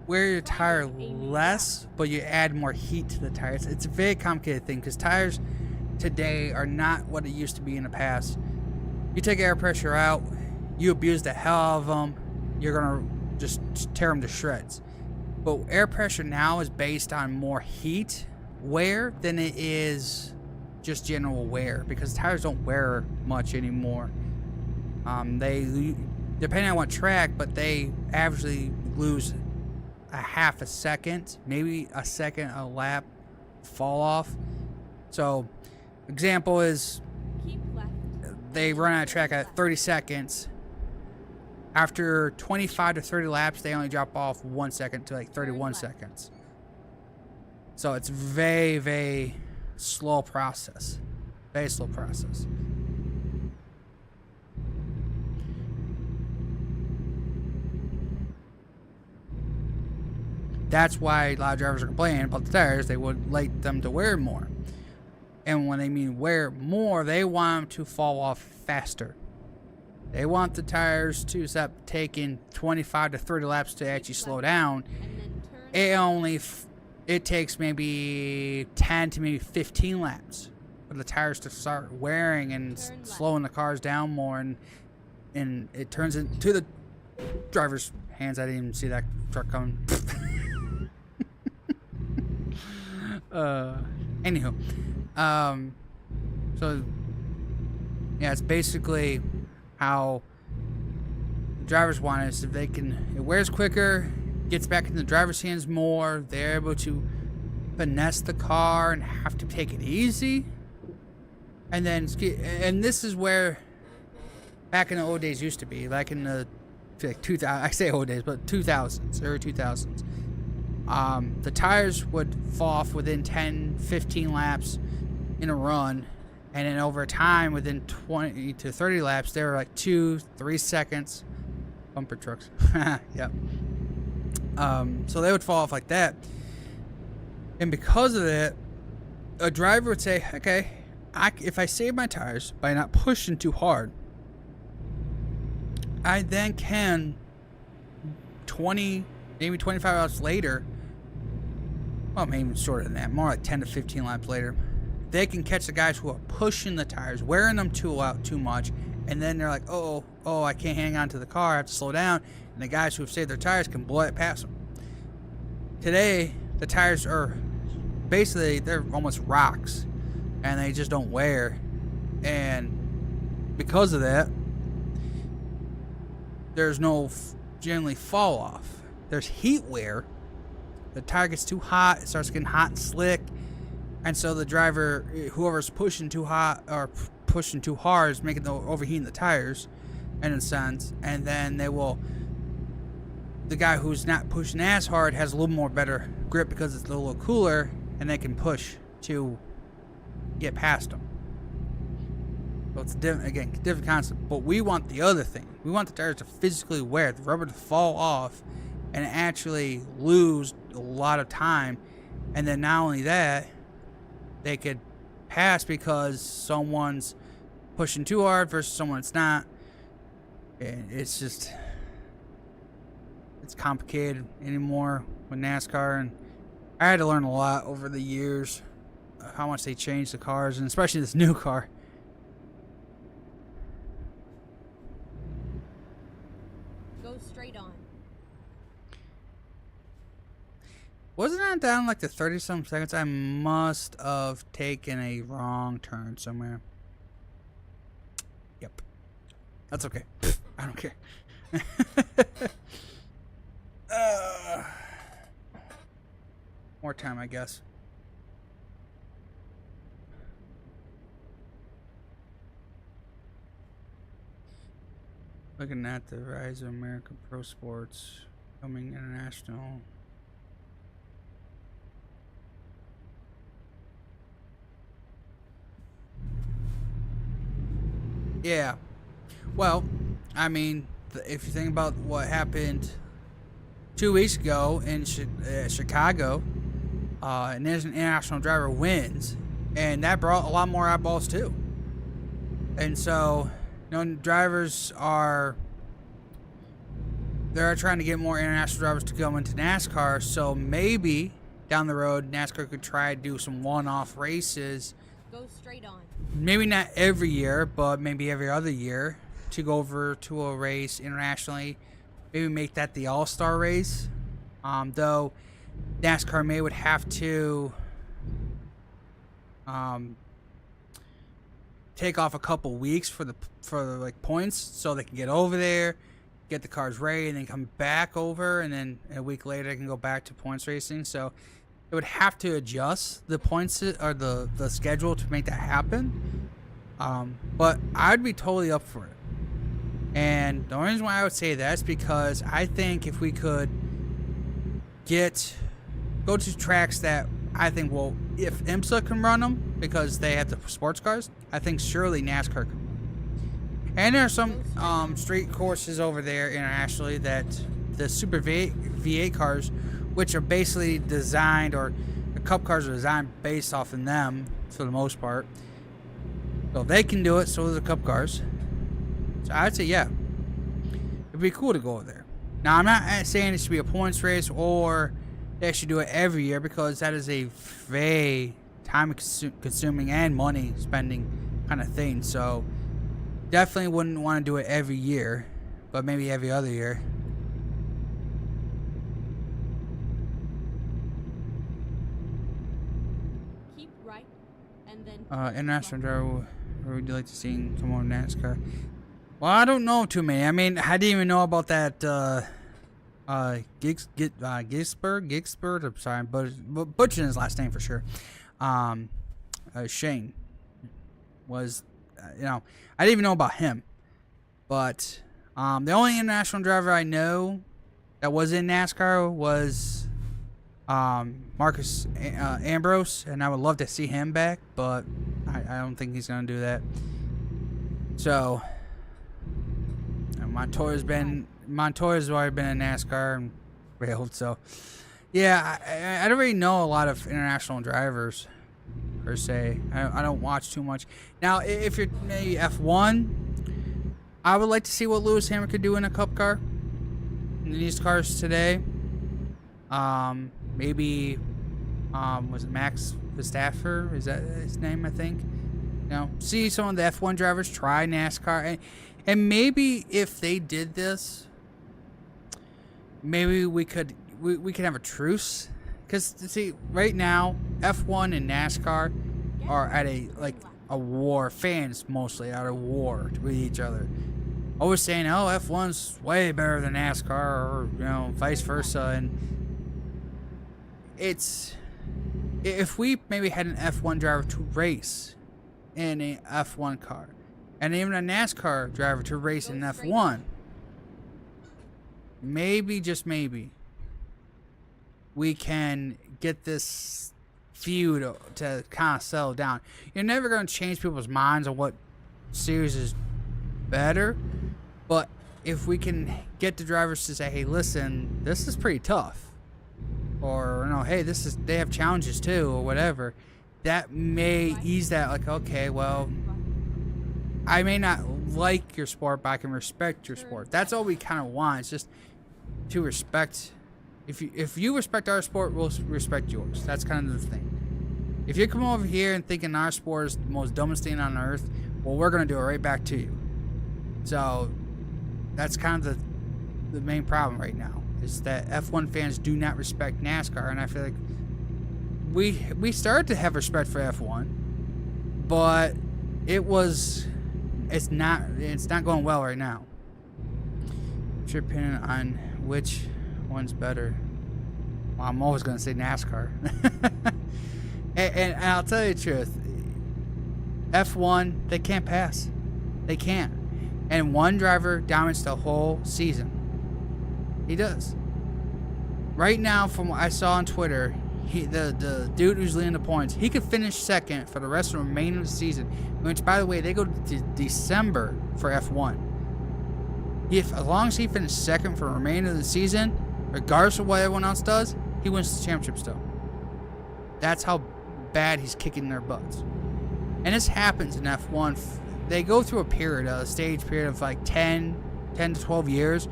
wear your tire less, but you add more heat to the tires. It's a very complicated thing because tires today are not what it used to be in the past. You take air pressure out, you abuse the hell of them, you're gonna just tear them to shreds. But air pressure now is based on more heat wear than it is just general wear, because tires don't wear much anymore. They, depending on what track, but they averagely lose a half a second, maybe a second a lap fall off. So, example is Keep left. they run out of track at 30 seconds. After 25 to 30 laps, they only drop off 1 second to like 31 seconds. So it's very, very slow process. Very slow process. That's why a lot of drivers are complaining about the tires. They would like them to wear more. And when they mean wear more, they want them to fall off faster. They want the tires to stop taking 25 to 30 laps to actually slow down. It takes maybe 10 to maybe 15 laps for the tires to start wearing and slowing the cars down more, and it turns into the driver's hands. I didn't even see that truck coming. Anywho, so yeah, it's basically how the drivers want it. Is if they can, it wears quicker, gets back in the driver's hands more, they're able to finesse the car and have to take it easy. And then, and this is where back in the old days used to be, like in the like 2000, I say old days, but 2000s, early 2000s. The tires would fall off within 10, 15 laps in a run, and then over time, within 20 to 30 laps, they were like 2-3 seconds. Bumper trucks. Yep. So they would fall off like that. And because of that, a driver would say, okay, if I save my tires by not pushing too hard, I then can 20, maybe 25 laps later, well, maybe even shorter than that, more like 10 to 15 laps later, they can catch the guys who are pushing the tires, wearing them too much, and then they're like, oh, I can't hang on to the car, I have to slow down, and the guys who have saved their tires can blow it past them. Today, the tires are basically, they're almost rocks, and they just don't wear, and because of that, there's no generally fall off. There's heat wear. The tire gets too hot, it starts getting hot and slick, and so the driver, whoever's pushing too hot or pushing too hard, is making the overheating the tires, in a sense, and then the guy who's not pushing as hard has a little more better grip because it's a little cooler, and they can push to get past them. So it's different concept. But we want the other thing. We want the tires to physically wear, the rubber to fall off, and actually lose a lot of time. And then not only that, they could pass because someone's pushing too hard versus someone that's not. And it's just, it's complicated anymore with NASCAR, and I had to learn a lot over the years how much they changed the cars, and especially this new car. Go straight on. Wasn't that down like the 30-some seconds? I must have taken a wrong turn somewhere. Yep. That's okay. I don't care. More time, I guess. Looking at the rise of American pro sports coming international. Yeah. Well, I mean, if you think about what happened 2 weeks ago in Chicago, and there's an international driver wins, and that brought a lot more eyeballs too. And so, you know, drivers they're trying to get more international drivers to come into NASCAR. So maybe down the road, NASCAR could try to do some one-off races. Go straight on. Maybe not every year, but maybe every other year, to go over to a race internationally. Maybe make that the all-star race. Though NASCAR would have to take off a couple weeks for the like points, so they can get over there, get the cars ready, and then come back over, and then a week later they can go back to points racing. So it would have to adjust the points or the schedule to make that happen. But I'd be totally up for it. And the only reason why I would say that is because I think if we could go to tracks that I think, well, if IMSA can run them because they have the sports cars, I think surely NASCAR can. And there are some street courses over there internationally that the Super V8 cars, which are basically designed or The Cup cars are designed based off of them for the most part. So if they can do it, so do the Cup cars. So I'd say, yeah, it'd be cool to go over there. Now, I'm not saying it should be a points race or they should do it every year, because that is a very time-consuming and money-spending kind of thing. So definitely wouldn't want to do it every year, but maybe every other year. Keep right, and then International driver, would you like to see come on NASCAR? Well, I don't know too many. I mean, I didn't even know about that Gigsburg. I'm sorry, but butchering his last name for sure. Shane was, you know, I didn't even know about him. But the only international driver I know that was in NASCAR was Marcus Ambrose, and I would love to see him back, but I don't think he's gonna do that. So Montoya's already been in NASCAR and failed. So yeah, I don't really know a lot of international drivers per se. I don't watch too much. Now, if you're maybe F1, I would like to see what Lewis Hamilton could do in a Cup car. In these cars today, maybe was it Max Verstappen? Is that his name? I think. You know, see some of the F1 drivers try NASCAR, and maybe if they did this, maybe we could have a truce. Because see, right now F1 and NASCAR are at a war. Fans mostly are at a war with each other. Always saying, "Oh, F1's way better than NASCAR," or you know, vice versa. And it's, if we maybe had an F1 driver to race in a F1 car, and even a NASCAR driver to race in F1, maybe, just maybe, we can get this feud to kind of settle down. You're never going to change people's minds on what series is better, but if we can get the drivers to say, "Hey, listen, this is pretty tough," or you know, "Hey, they have challenges too," or whatever, that may ease that. Like, okay, well, I may not like your sport, but I can respect your sport. That's all we kind of want. It's just to respect. If you respect our sport, we'll respect yours. That's kind of the thing. If you come over here and thinking our sport is the most dumbest thing on earth, well, we're gonna do it right back to you. So that's kind of the main problem right now, is that F1 fans do not respect NASCAR, and I feel like we started to have respect for F1, but it's not going well right now. What's your opinion on which one's better? Well, I'm always going to say NASCAR. and I'll tell you the truth. F1, they can't pass. They can't. And one driver dominates the whole season. He does. Right now, from what I saw on Twitter, the dude who's leading the points, he could finish second for the rest of the remainder of the season. Which, by the way, they go to December for F1. As long as he finishes second for the remainder of the season, regardless of what everyone else does, he wins the championship still. That's how bad he's kicking their butts. And this happens in F1. They go through a stage period of like 10 to 12 years.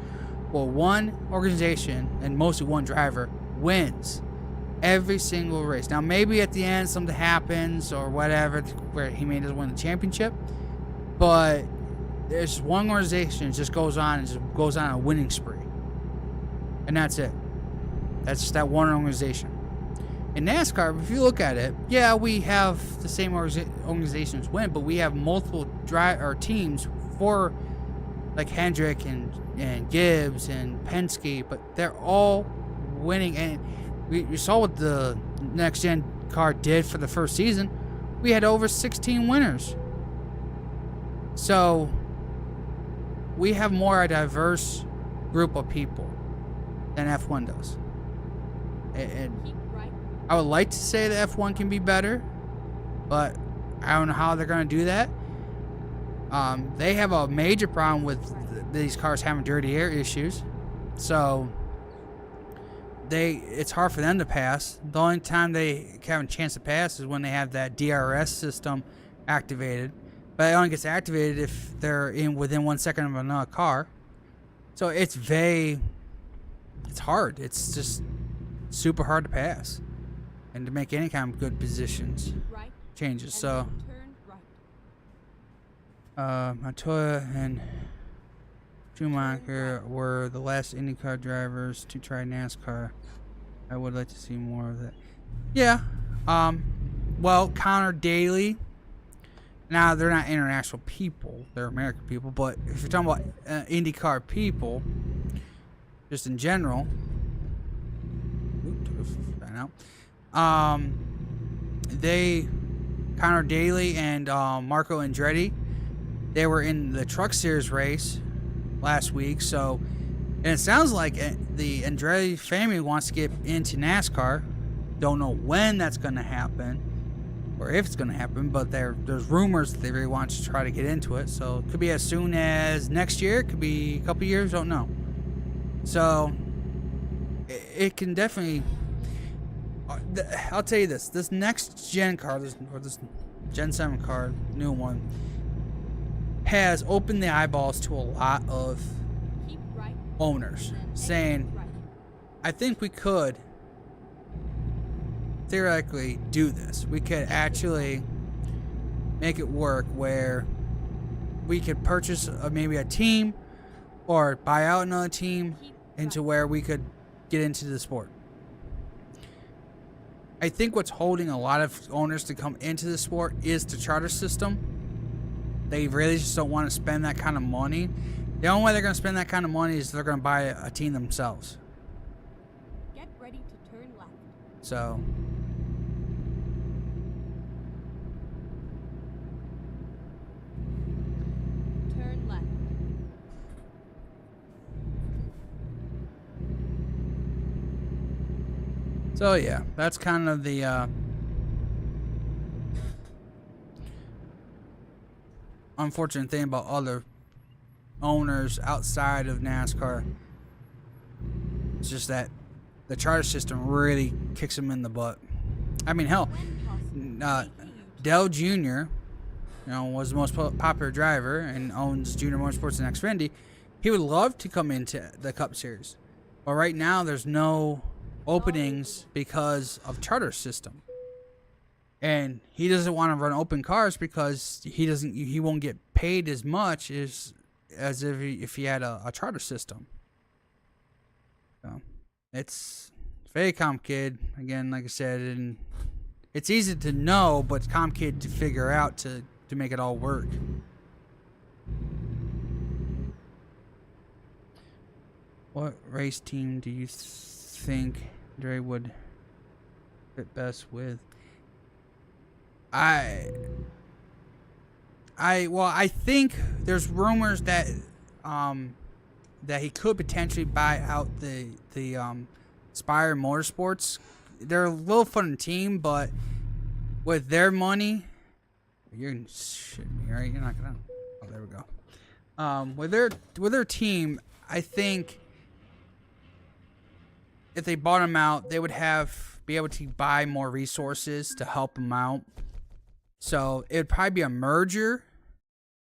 Well, one organization, and mostly one driver, wins every single race. Now, maybe at the end something happens or whatever, where he may not win the championship, but there's one organization that just goes on a winning spree. And that's it. That's just that one organization. In NASCAR, if you look at it, yeah, we have the same organizations win, but we have multiple teams for like Hendrick and Gibbs and Penske, but they're all winning. And we saw what the next gen car did for the first season. We had over 16 winners. So we have more a diverse group of people than F1 does. And I would like to say that F1 can be better, but I don't know how they're going to do that. They have a major problem with these cars having dirty air issues. So it's hard for them to pass. The only time they have a chance to pass is when they have that DRS system activated. But it only gets activated if they're within 1 second of another car. So it's hard. It's just super hard to pass and to make any kind of good positions Right. changes. And So then turn right. Montoya and Schumacher were the last IndyCar drivers to try NASCAR. I would like to see more of that. Yeah. Well, Connor Daly. Now, they're not international people. They're American people. But if you're talking about IndyCar people, just in general. Connor Daly and Marco Andretti, they were in the Truck Series race last week. So, and it sounds like the Andretti family wants to get into NASCAR. Don't know when that's going to happen or if it's going to happen, but there's rumors that they really want to try to get into it. So it could be as soon as next year. It could be a couple years. Don't know. So it can definitely. I'll tell you this next gen car, this Gen 7 car, new one, has opened the eyeballs to a lot of Keep right. owners And then saying, right. I think we could theoretically do this. We could actually make it work where we could purchase maybe a team or buy out another team Keep into right. where we could get into the sport. I think what's holding a lot of owners to come into the sport is the charter system. They really just don't want to spend that kind of money. The only way they're going to spend that kind of money is they're going to buy a team themselves. Get ready to turn left. So Turn left. yeah, that's kind of the unfortunate thing about other owners outside of NASCAR. It's just that the charter system really kicks them in the butt. I mean, hell, When possible, make a U-turn. Dell Jr., was the most popular driver and owns Junior Motorsports and Xfinity. He would love to come into the Cup Series, but right now there's no openings because of charter system, and he doesn't want to run open cars because he won't get paid as much as if he had a charter system. So it's very complicated. Again, like I said, and it's easy to know, but it's complicated to figure out to make it all work. What race team do you think Dre would fit best with? I think there's rumors that that he could potentially buy out the Spire Motorsports. They're a little fun team, but with their money, you're shitting me, right? You're not gonna. Oh, there we go. With their team, I think if they bought him out, they would be able to buy more resources to help him out. So it would probably be a merger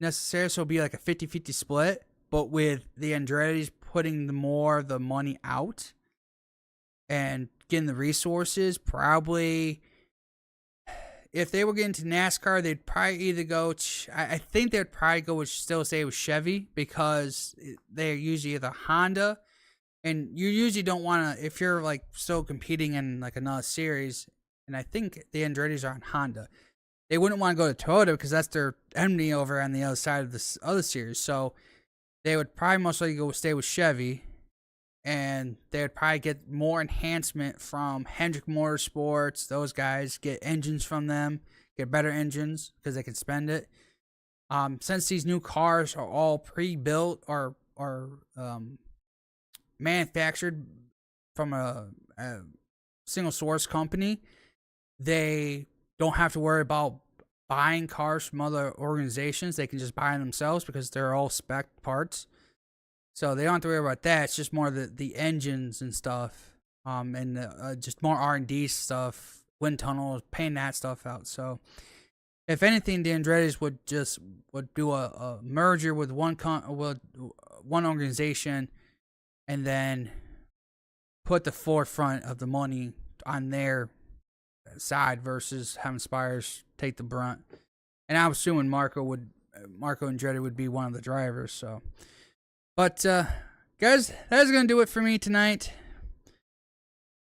necessary. So it'd be like a 50-50 split, but with the Andretti's putting more of the money out and getting the resources, probably if they were getting to NASCAR, they'd probably either go. I think they'd probably go with Chevy because they're usually either Honda, and you usually don't want to if you're like still competing in like another series. And I think the Andretti's are on Honda. They wouldn't want to go to Toyota because that's their enemy over on the other side of this other series. So they would probably most likely stay with Chevy, and they would probably get more enhancement from Hendrick Motorsports. Those guys get engines from them, get better engines because they can spend it. Since these new cars are all pre-built or manufactured from a single source company, they don't have to worry about buying cars from other organizations. They can just buy them themselves because they're all spec parts. So they don't have to worry about that. It's just more the engines and stuff and just more R&D stuff, wind tunnels, paying that stuff out. So if anything, the Andretti's would do a merger with one organization, and then put the forefront of the money on their side versus having Spires take the brunt. And I'm assuming Marco Andretti would be one of the drivers. So, but guys, that's gonna do it for me tonight.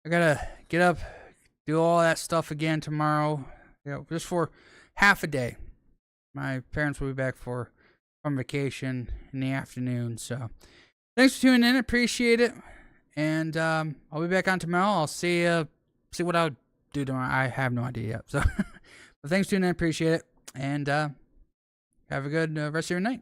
I gotta get up, do all that stuff again tomorrow. Just for half a day. My parents will be back from vacation in the afternoon. So, thanks for tuning in. Appreciate it. And I'll be back on tomorrow. I'll see what I'll do tomorrow. I have no idea yet. So, but thanks for tuning in. Appreciate it. And have a good rest of your night.